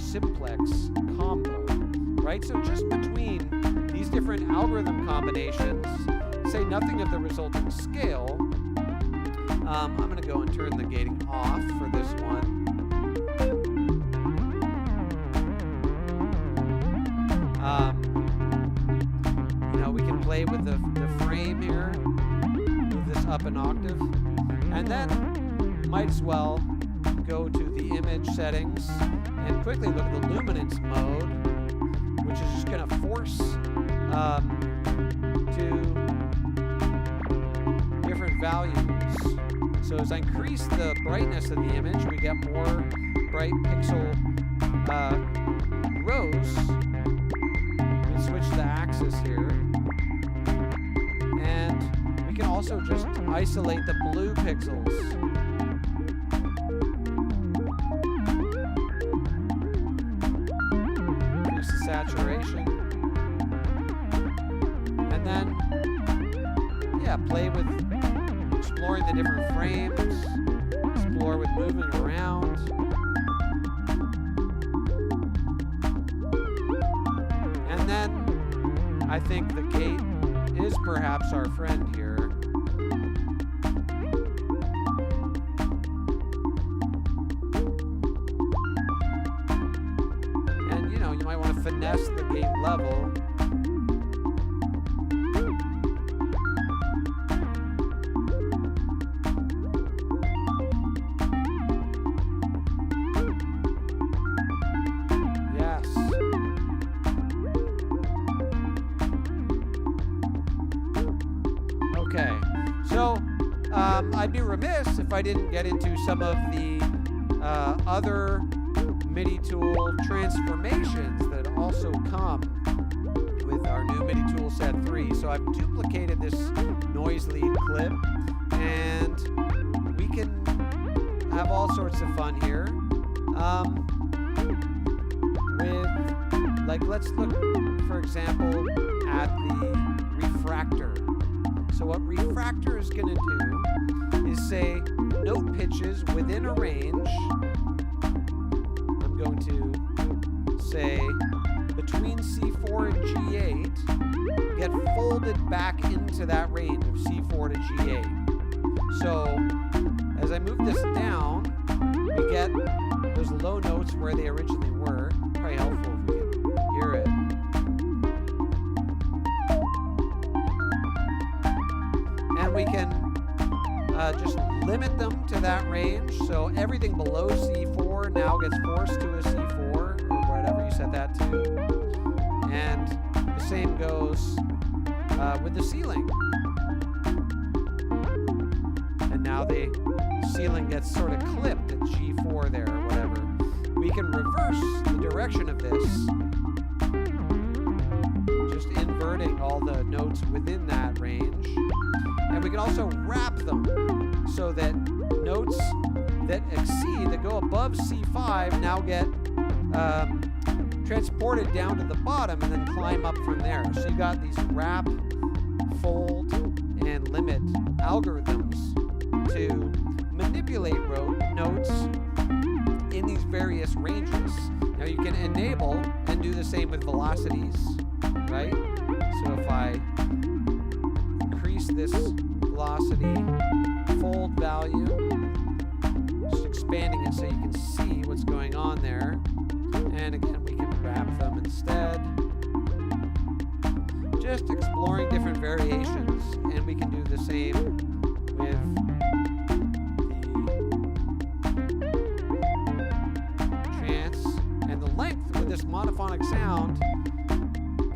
simplex combo, right? So just between these different algorithm combinations, say nothing of the resulting scale, I'm going to go and turn the gating off for this one. We can play with the frame here, move this up an octave, and then might as well go to the image settings and quickly look at the luminance mode, which is just going to force to different values. So as I increase the brightness of the image, we get more bright pixel rows. We switch the axis here. And we can also just isolate the blue pixels. Increase the saturation. And then, yeah, play with exploring the different frames, explore with moving around. And then I think the gate is perhaps our friend here. And you might want to finesse the gate level. I'd be remiss if I didn't get into some of the other MIDI tool transformations that also come with our new MIDI Toolset 3. So I've duplicated this noise lead clip, and we can have all sorts of fun here. Let's look, for example, at the refractor. So what refractor is going to do is say note pitches within a range. I'm going to say between C4 and G8 get folded back into that range of C4 to G8. So as I move this down, we get those low notes where they originally were. Probably helpful if we can hear it. And we can just limit them to that range. So everything below C4 now gets forced to a C4 or whatever you set that to. And the same goes with the ceiling. And now the ceiling gets sort of clipped at G4 there or whatever. We can reverse the direction of this, just inverting all the notes within that range. And we can also wrap them so that notes that exceed, that go above C5 now get transported down to the bottom and then climb up from there. So you got these wrap, fold, and limit algorithms to manipulate notes in these various ranges. Now you can enable and do the same with velocities, right? So if I increase this velocity expanding it so you can see what's going on there. And again, we can wrap them instead. Just exploring different variations, and we can do the same with the chance. And the length with this monophonic sound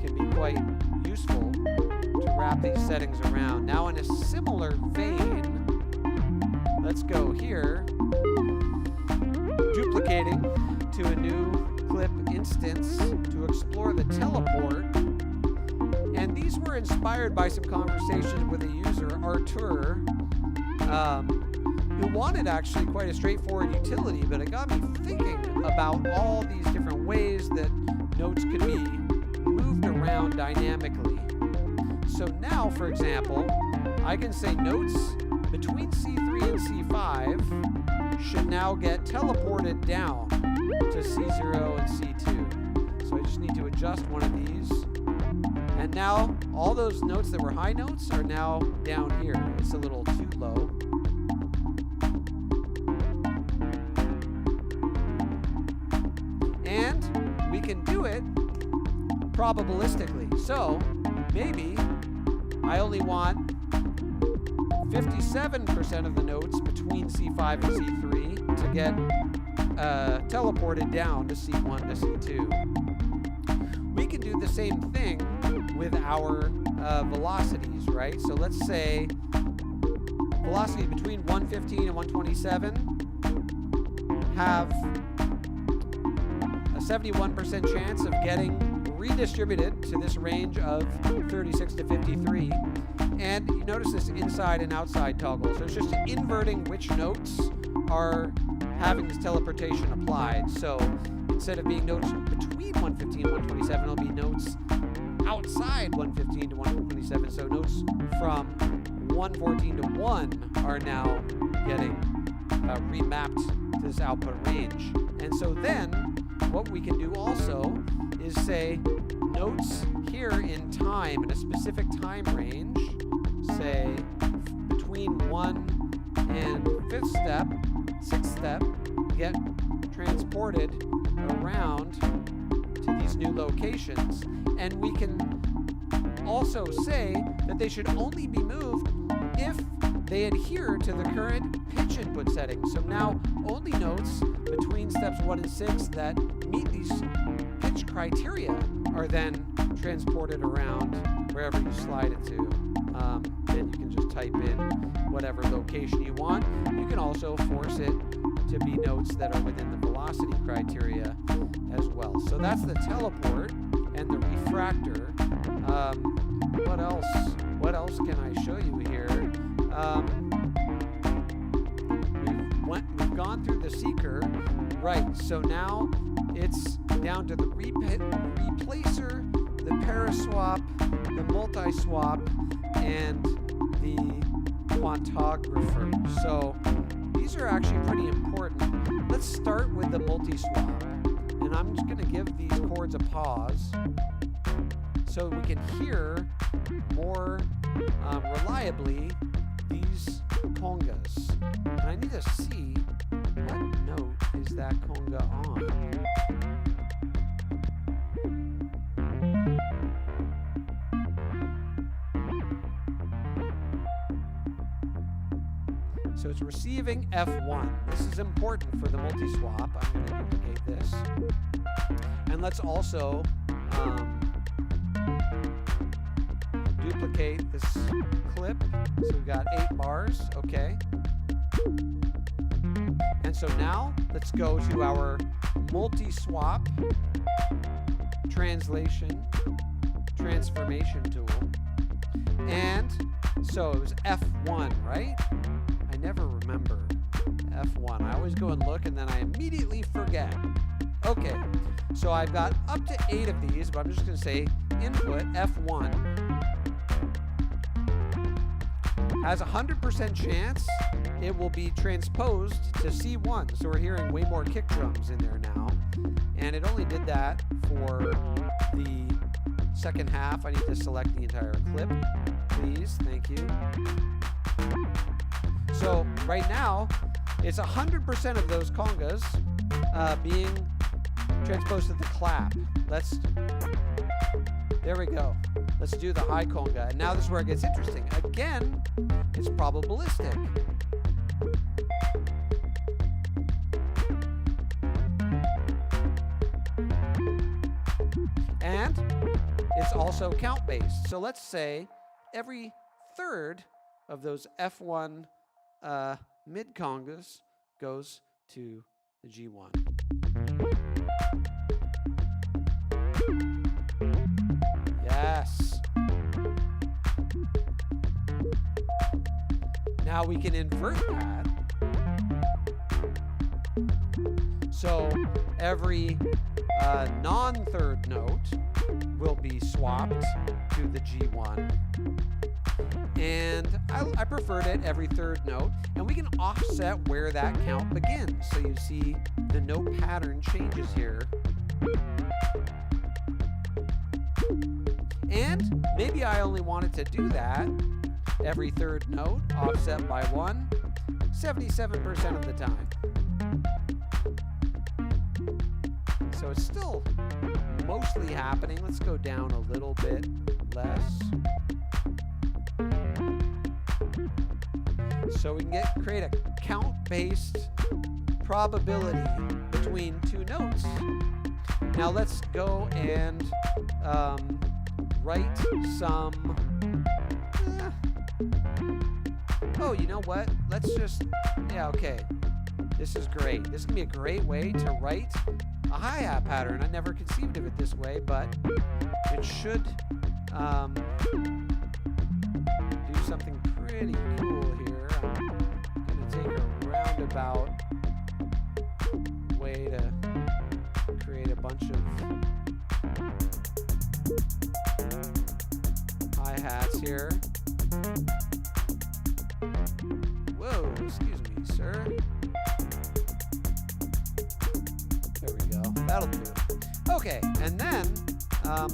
can be quite useful to wrap these settings around. Now in a similar vein, let's go here, duplicating to a new clip instance to explore the teleport. And these were inspired by some conversations with a user, Artur, who wanted actually quite a straightforward utility, but it got me thinking about all these different ways that notes could be moved around dynamically. So now, for example, I can say notes between C3 and C5 should now get teleported down to C0 and C2. So I just need to adjust one of these. And now all those notes that were high notes are now down here. It's a little too low. And we can do it probabilistically. So maybe I only want 57% of the notes between C5 and C3 to get teleported down to C1 to C2. We can do the same thing with our velocities, right? So let's say velocity between 115 and 127 have a 71% chance of getting redistributed to this range of 36 to 53. And you notice this inside and outside toggle. So it's just inverting which notes are having this teleportation applied. So instead of being notes between 115 and 127, it'll be notes outside 115 to 127. So notes from 114 to 1 are now getting remapped to this output range. And so then what we can do also is say notes here in time, in a specific time range, say between 1 and 5th step, 6th step, get transported around to these new locations. And we can also say that they should only be moved if they adhere to the current pitch input settings. So now only notes between steps 1 and 6 that meet these pitch criteria are then transported around wherever you slide it to. Then you can just type in whatever location you want. You can also force it to be notes that are within the velocity criteria as well. So that's the teleport and the refractor. What else can I show you here? We've gone through the seeker. Right, so now it's down to the replacer, the paraswap, the multi-swap, and the Quantographer. So these are actually pretty important. Let's start with the multi-swap. And I'm just going to give these chords a pause so we can hear more reliably these congas. And I need to see what note is that conga on. So it's receiving F1. This is important for the multi-swap. I'm going to duplicate this. And let's also duplicate this clip. So we've got 8 bars. Okay. And so now let's go to our multi-swap translation transformation tool. And so it was F1, right? I never remember F1. I always go and look and then I immediately forget. Okay, so I've got up to 8 of these, but I'm just going to say input F1 has a 100% chance it will be transposed to C1. So we're hearing way more kick drums in there now. And it only did that for the second half. I need to select the entire clip, please. Thank you. So right now, it's 100% of those congas being transposed to the clap. There we go. Let's do the high conga. And now this is where it gets interesting. Again, it's probabilistic. And it's also count-based. So let's say every third of those F1 mid-congas goes to the G1. Yes. Now we can invert that. So every non-third note will be swapped to the G1. And I preferred it every third note. And we can offset where that count begins. So you see the note pattern changes here. And maybe I only wanted to do that every third note, offset by 1, 77% of the time. So it's still mostly happening. Let's go down a little bit less. So we can create a count-based probability between two notes. Now let's go and write some. Oh, you know what? Let's just. Yeah, okay. This is great. This can be a great way to write a hi-hat pattern. I never conceived of it this way, but it should do something pretty cool here. I'm going to take a roundabout way to create a bunch of hi-hats here. Whoa, excuse me, sir. There we go. That'll do. Okay, and then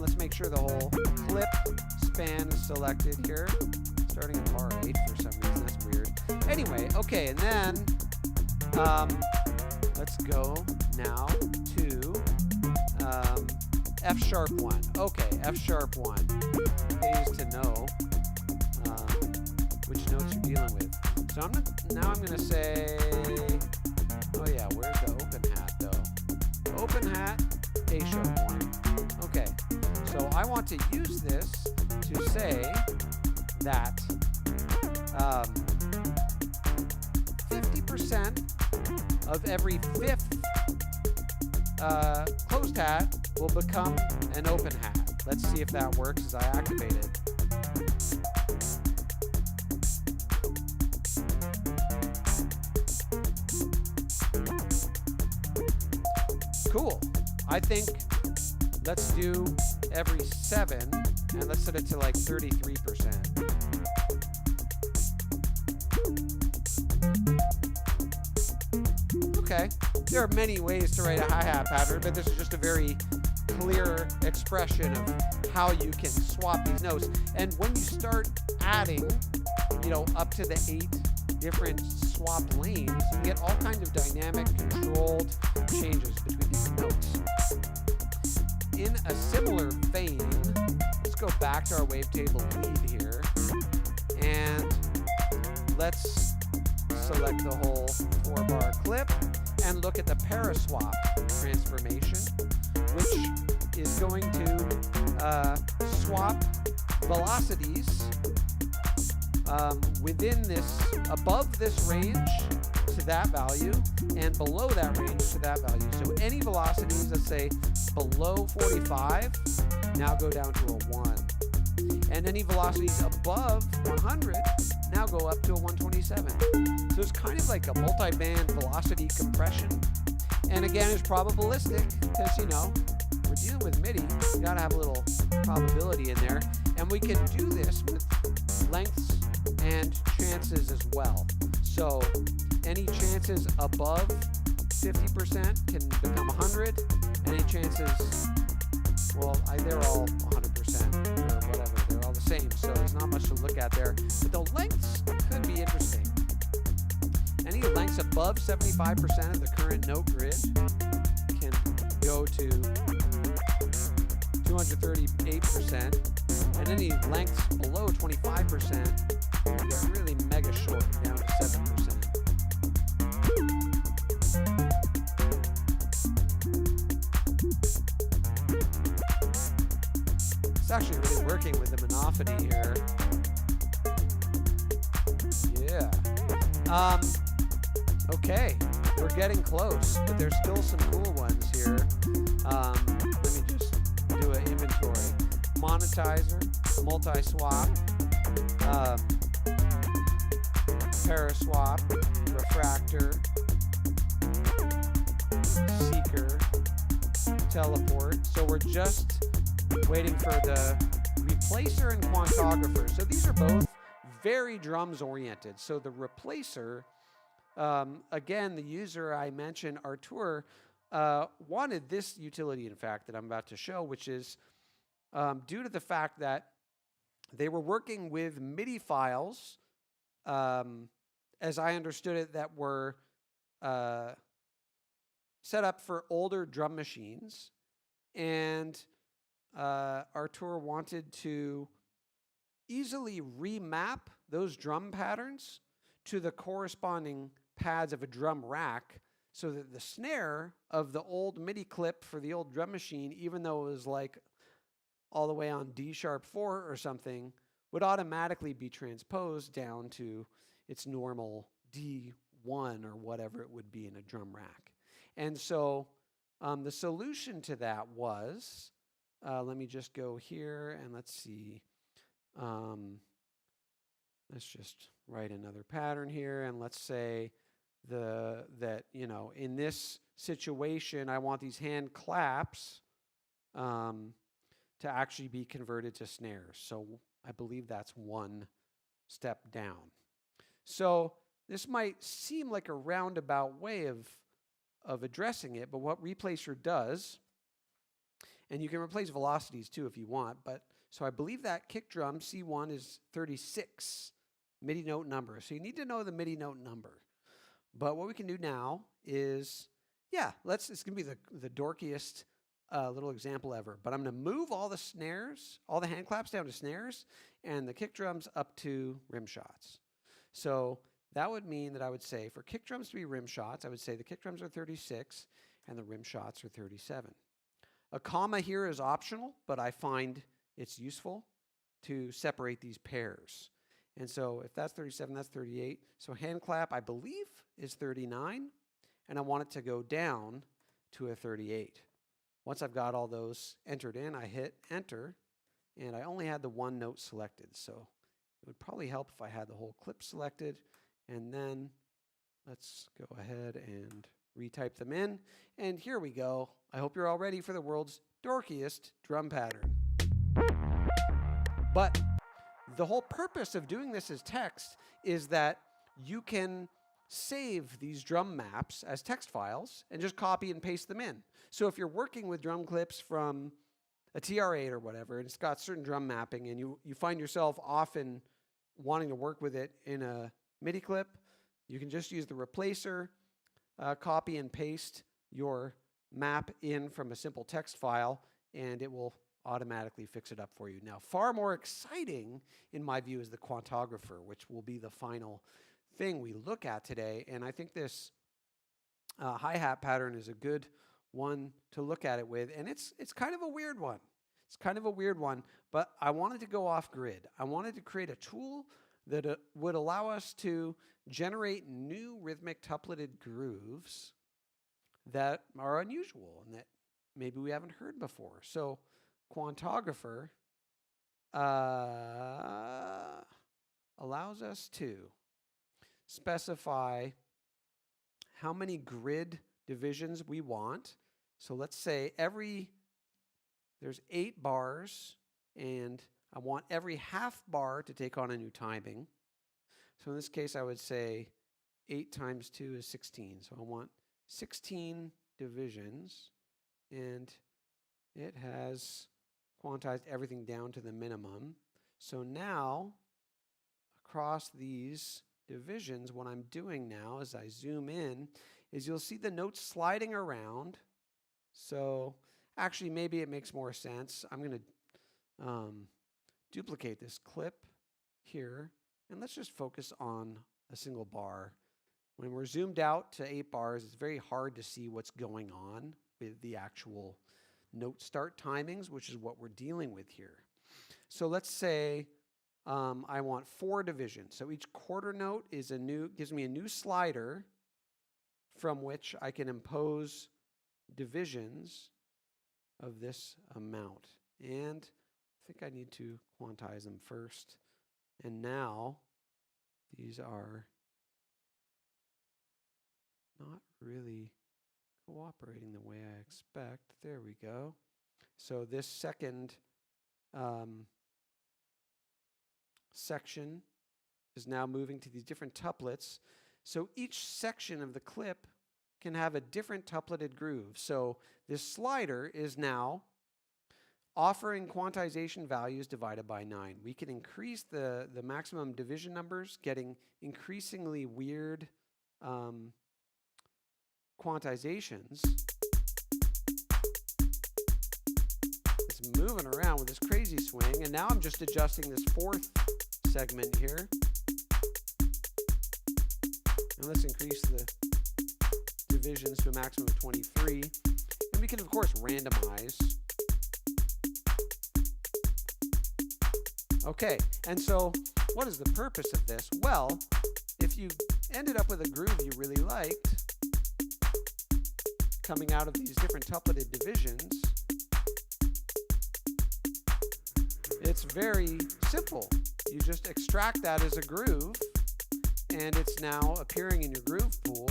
let's make sure the whole clip span is selected here. Starting at bar 8 for some reason. That's weird. Anyway, okay, and then let's go now to F# 1. Okay, F# 1. Pays to know which notes you're dealing with. So now I'm going to say, oh yeah, where's the open hat though? Open hat, A# 1. Okay, so I want to use this to say that 50% of every fifth closed hat will become an open hat. Let's see if that works as I activate it. Cool. I think let's do every 7, and let's set it to like 33%. Okay. There are many ways to write a hi-hat pattern, but this is just a very clear expression of how you can swap these notes. And when you start adding, up to the 8 different swap lanes, you get all kinds of dynamic, controlled changes between these notes. In a similar vein, let's go back to our wavetable lead here, and let's select the whole 4-bar clip and look at the paraswap transformation, which is going to swap velocities within this, above this range to that value, and below that range to that value. So any velocities, let's say below 45, now go down to a 1. And any velocities above 100 now go up to a 127. So it's kind of like a multi-band velocity compression. And again, it's probabilistic because, we're dealing with MIDI. You gotta have a little probability in there. And we can do this with lengths and chances as well. So any chances above 50% can become 100. Any chances, well, they're all 100% or whatever. They're all the same. So there's not much to look at there. But the lengths could be interesting. Any lengths above 75% of the current note grid can go to 238%, and any lengths below 25% get really mega short, down to 7%. It's actually really working with the monophony here. Yeah. Okay, we're getting close, but there's still some cool ones here. Let me just do an inventory. Monetizer, multi-swap, paraswap, refractor, seeker, teleport. So we're just waiting for the replacer and quantographer. So these are both very drums oriented. So the replacer, again, the user I mentioned, Artur, wanted this utility, in fact, that I'm about to show, which is due to the fact that they were working with MIDI files, as I understood it, that were set up for older drum machines. And Artur wanted to easily remap those drum patterns to the corresponding pads of a drum rack, so that the snare of the old MIDI clip for the old drum machine, even though it was like all the way on D sharp 4 or something, would automatically be transposed down to its normal D1 or whatever it would be in a drum rack. And so the solution to that was, let me just go here and let's see. Let's just write another pattern here, and let's say that in this situation I want these hand claps to actually be converted to snares. So I believe that's one step down. So this might seem like a roundabout way of addressing it, but what Replacer does, and you can replace velocities too if you want, but so I believe that kick drum C1 is 36 MIDI note number. So you need to know the MIDI note number. But what we can do now is, it's going to be the dorkiest little example ever. But I'm going to move all the snares, all the hand claps down to snares, and the kick drums up to rim shots. So that would mean that I would say for kick drums to be rim shots, I would say the kick drums are 36 and the rim shots are 37. A comma here is optional, but I find it's useful to separate these pairs. And so if that's 37, that's 38. So hand clap, I believe, is 39, and I want it to go down to a 38. Once I've got all those entered in, I hit enter, and I only had the one note selected. So it would probably help if I had the whole clip selected, and then let's go ahead and retype them in. And here we go. I hope you're all ready for the world's dorkiest drum pattern. But the whole purpose of doing this as text is that you can save these drum maps as text files and just copy and paste them in. So if you're working with drum clips from a TR-8 or whatever, and it's got certain drum mapping, and you find yourself often wanting to work with it in a MIDI clip, you can just use the replacer, copy and paste your map in from a simple text file, and it will automatically fix it up for you. Now, far more exciting, in my view, is the Quantographer, which will be the final thing we look at today. And I think this hi-hat pattern is a good one to look at it with. And it's kind of a weird one. It's kind of a weird one, but I wanted to go off grid. I wanted to create a tool that would allow us to generate new rhythmic tupleted grooves that are unusual and that maybe we haven't heard before. So Quantographer allows us to specify how many grid divisions we want. So let's say there's 8 bars, and I want every half bar to take on a new timing. So in this case, I would say 8 times 2 is 16. So I want 16 divisions, and it has quantized everything down to the minimum. So now, across these divisions, what I'm doing now as I zoom in is you'll see the notes sliding around. So actually, maybe it makes more sense. I'm going to duplicate this clip here, and let's just focus on a single bar. When we're zoomed out to 8 bars, it's very hard to see what's going on with the actual note start timings, which is what we're dealing with here. So let's say I want 4 divisions. So each quarter note is gives me a new slider from which I can impose divisions of this amount. And I think I need to quantize them first. And now these are not really cooperating the way I expect. There we go. So this second section is now moving to these different tuplets. So each section of the clip can have a different tupleted groove. So this slider is now offering quantization values divided by 9. We can increase the maximum division numbers, getting increasingly weird quantizations. It's moving around with this crazy swing, and now I'm just adjusting this 4th segment here. And let's increase the divisions to a maximum of 23. And we can, of course, randomize. Okay, and so what is the purpose of this? Well, if you ended up with a groove you really liked, coming out of these different tupleted divisions, it's very simple. You just extract that as a groove, and it's now appearing in your groove pool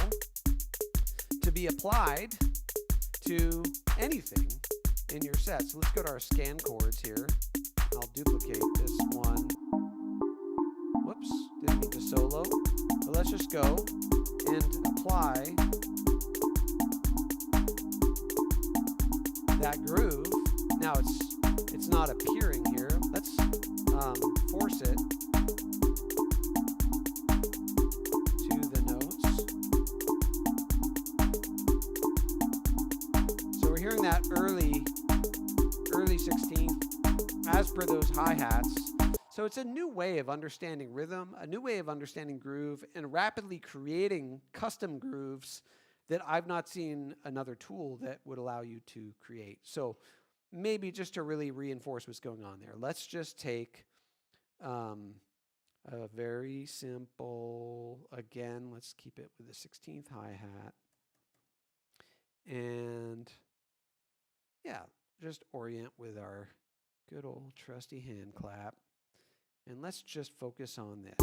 to be applied to anything in your set. So let's go to our scan chords here. I'll duplicate this one. Whoops, didn't mean to solo. But let's just go and apply that groove. Now it's not appearing here. Let's force it to the notes. So we're hearing that early 16th as per those hi-hats. So it's a new way of understanding rhythm, a new way of understanding groove, and rapidly creating custom grooves that I've not seen another tool that would allow you to create. So maybe just to really reinforce what's going on there, let's just take a very simple, again, let's keep it with the 16th hi-hat. And yeah, just orient with our good old trusty hand clap. And let's just focus on this.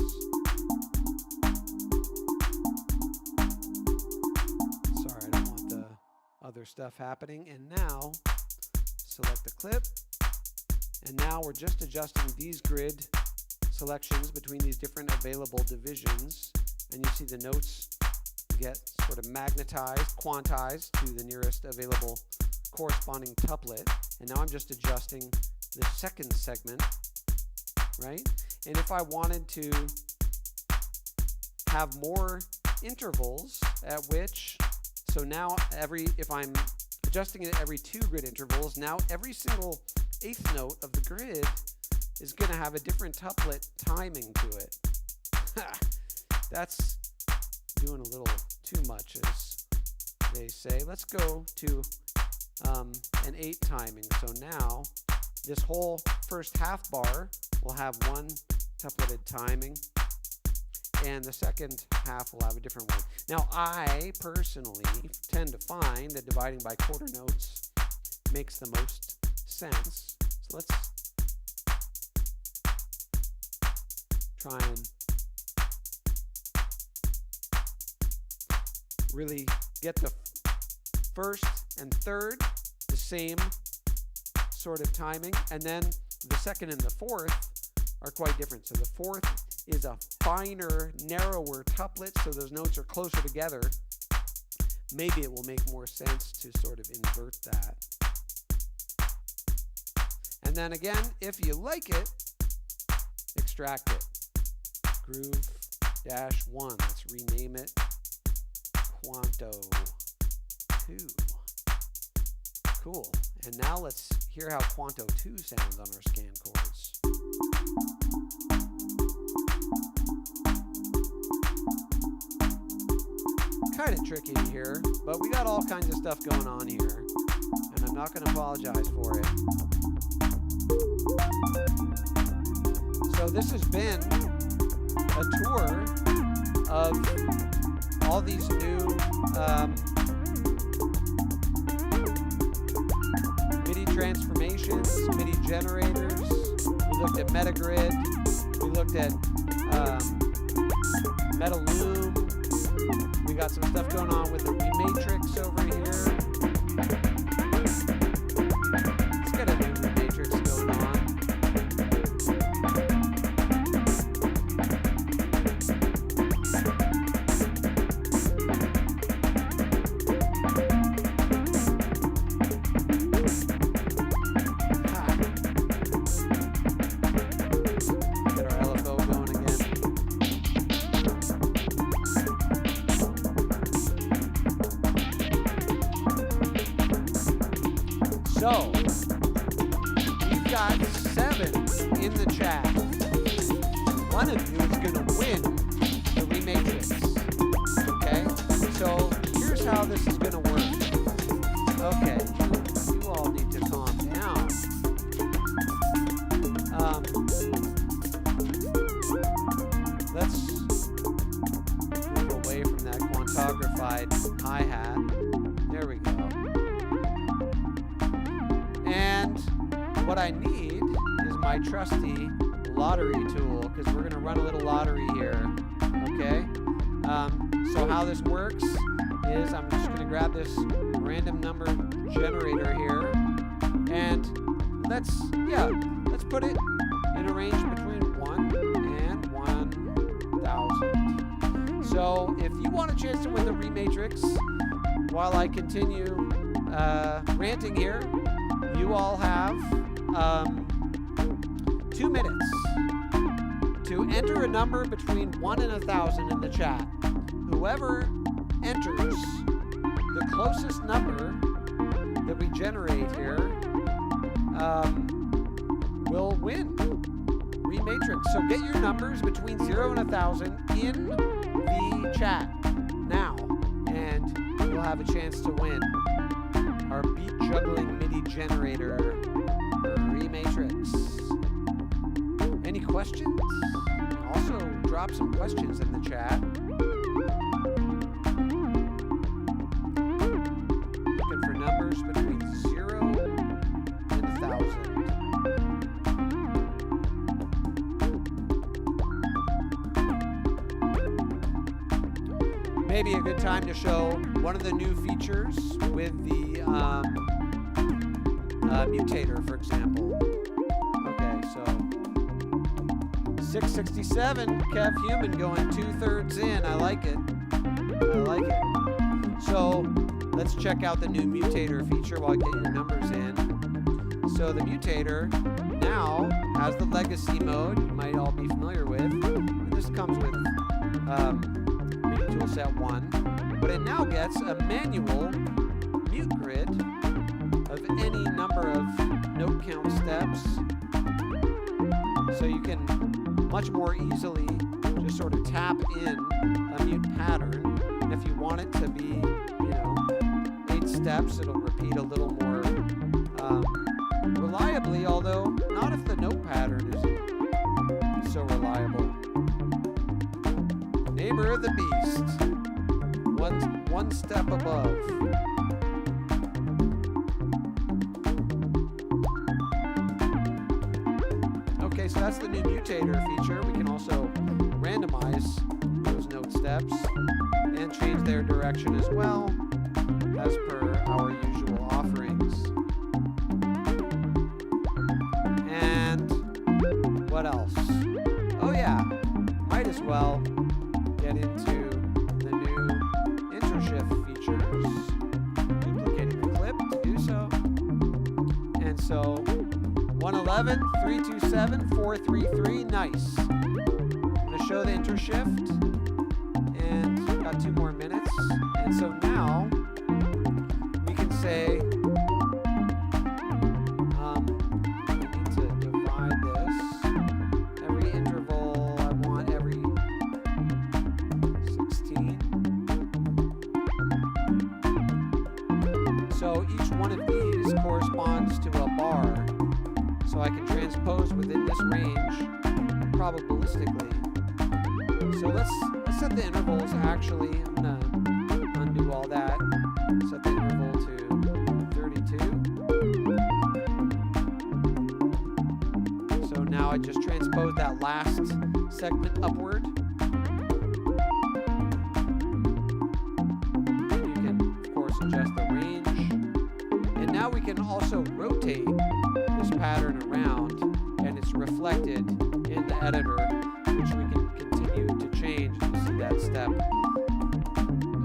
Sorry, I don't want the other stuff happening. And now, select the clip. And now we're just adjusting these grid selections between these different available divisions. And you see the notes get sort of magnetized, quantized to the nearest available corresponding tuplet. And now I'm just adjusting the second segment, right? And if I wanted to have more intervals at which, so now if I'm adjusting it every 2 grid intervals, now every single 8th note of the grid is going to have a different tuplet timing to it. That's doing a little too much, as they say. Let's go to an 8 timing. So now this whole first half bar will have 1 tupleted timing, and the second half will have a different one. Now, I personally tend to find that dividing by quarter notes makes the most sense. So let's try and really get the first and third the same sort of timing, and then the second and the fourth are quite different. So the fourth is a finer, narrower tuplet, so those notes are closer together. Maybe it will make more sense to sort of invert that. And then again, if you like it, extract it. Groove -1. Let's rename it Quanto 2. Cool. And now let's hear how Quanto 2 sounds on our scan chords. Kind of tricky to hear, but we got all kinds of stuff going on here, and I'm not going to apologize for it. So this has been a tour of all these new MIDI transformations, MIDI generators. We looked at Metagrid. We looked at Metaloom. We got some stuff going on with the Rematrix over here. Let's get a new Rematrix going on. So, we've got 7 in the chat. One of you is going to win the Rematrix. Okay? So, here's how this is going to work. Okay, you all need to calm down. Let's move away from that quantographied hi-hat. There we go. And what I need is my trusty lottery tool, because we're going to run a little lottery here, okay? So how this works is I'm just going to grab this random number generator here, and let's put it in a range between 1 and 1,000. So if you want a chance to win the Rematrix, while I continue ranting here, you all have 2 minutes to enter a number between 1 and 1,000 in the chat. Whoever enters the closest number that we generate here will win Rematrix. So get your numbers between 0 and 1,000 in the chat now, and you'll have a chance to win our beat juggling MIDI generator Rematrix. Any questions? Also drop some questions in the chat. Looking for numbers between 0 and 1,000. Maybe a good time to show one of the new features with the mutator, for example. Okay, so 667, Kev Human going 2/3 in. I like it. I like it. So let's check out the new mutator feature while I get your numbers in. So the mutator now has the legacy mode you might all be familiar with. And this comes with MIDI Toolset 1, but it now gets a manual mute grid of any number of note count steps, so you can much more easily just sort of tap in a mute pattern, and if you want it to be, 8 steps, it'll repeat a little more reliably, although not if the note pattern isn't so reliable. Neighbor of the beast, one step above. Okay, so that's the new mutator feature. We can also randomize those note steps and change their direction as well, as per our usual offerings. And what else? Oh yeah, might as well get into the new intershift features. Duplicating the clip to do so. And so 111, 327, 433, nice. I'm going to show the intershift. And so now we can say, I need to divide this. Every interval, I want every 16. So each one of these corresponds to a bar. So I can transpose within this range probabilistically. So let's set the intervals actually. I'm gonna undo all that. Set the interval to 32. So now I just transposed that last segment upward. And you can, of course, adjust the range. And now we can also rotate this pattern around, and it's reflected in the editor, which we can continue to change. You see that step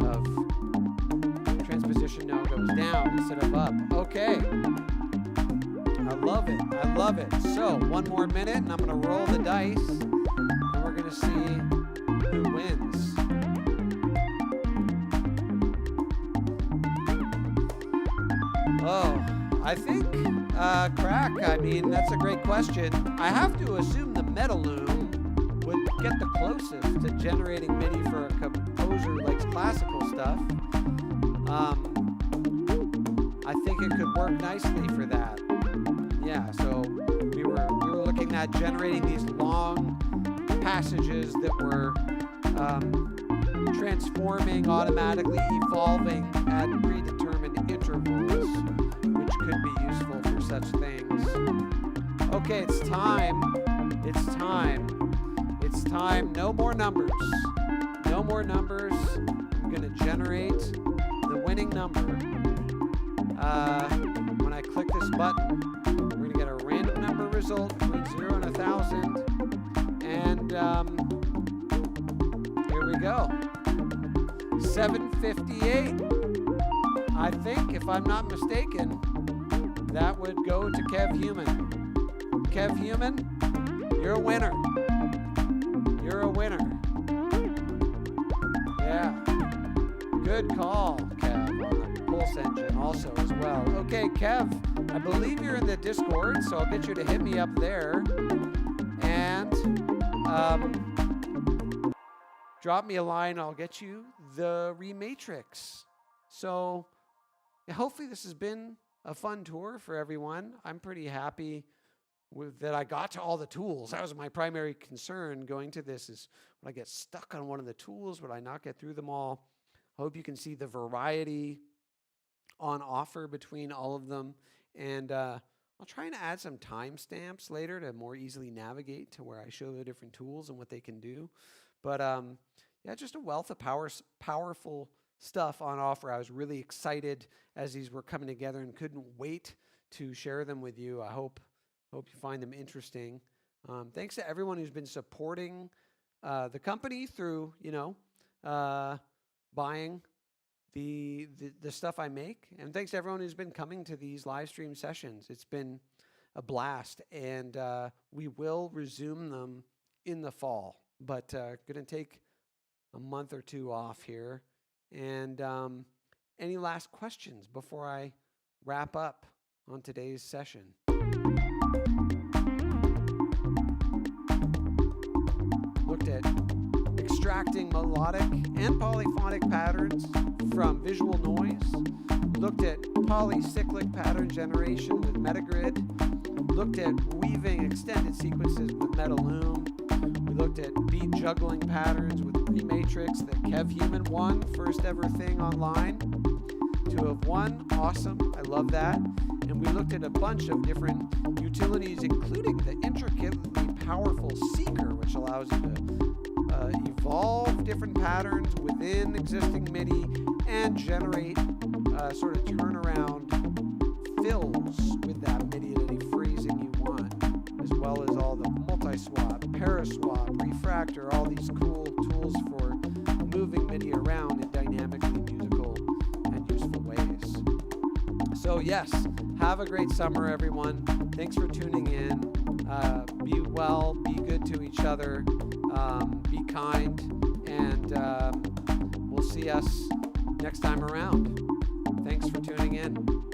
of transposition now goes down instead of up. Okay. I love it. I love it. So one more minute and I'm going to roll the dice and we're going to see who wins. Oh, I think crack. I mean, that's a great question. I have to assume the Metaloom would get the closest to generating MIDI for a composer who likes classical stuff. I think it could work nicely for that. Yeah, so we were looking at generating these long passages that were transforming, automatically evolving at predetermined intervals, which could be useful for such things. Okay, it's time. It's time. It's time. No more numbers. No more numbers. I'm going to generate the winning number. When I click this button, we're going to get a random number result between 0 and 1,000. And here we go. 758. I think, if I'm not mistaken, that would go to Kev Human. Kev Human, you're a winner. You're a winner. Yeah. Good call, Kev, on the Pulse engine also as well. Okay, Kev, I believe you're in the Discord, so I'll get you to hit me up there. And drop me a line. I'll get you the Rematrix. So hopefully this has been a fun tour for everyone. I'm pretty happy with that I got to all the tools. That was my primary concern going to this, is when I get stuck on one of the tools, would I not get through them all? Hope you can see the variety on offer between all of them. And I'll try and add some timestamps later to more easily navigate to where I show the different tools and what they can do. But yeah, just a wealth of powerful stuff on offer. I was really excited as these were coming together and couldn't wait to share them with you. I hope you find them interesting. Thanks to everyone who's been supporting the company through, buying the stuff I make. And thanks to everyone who's been coming to these live stream sessions. It's been a blast, and we will resume them in the fall, but going to take a month or two off here. And any last questions before I wrap up on today's session? Looked at extracting melodic and polyphonic patterns from visual noise. Looked at polycyclic pattern generation with Metagrid. Looked at weaving extended sequences with Metaloom. We looked at beat juggling patterns with Rematrix that Kev Human won, first ever thing online to have won. Awesome, I love that. And we looked at a bunch of different utilities, including the intricately powerful Seeker, which allows you to evolve different patterns within existing MIDI and generate sort of turnaround fills with that MIDI at any phrasing you want, as well as all the multi-swap, paraswap, refractor, all these cool tools for moving MIDI around in dynamically musical and useful ways. So yes, have a great summer, everyone. Thanks for tuning in. Be well, be good to each other, be kind, and we'll see us next time around. Thanks for tuning in.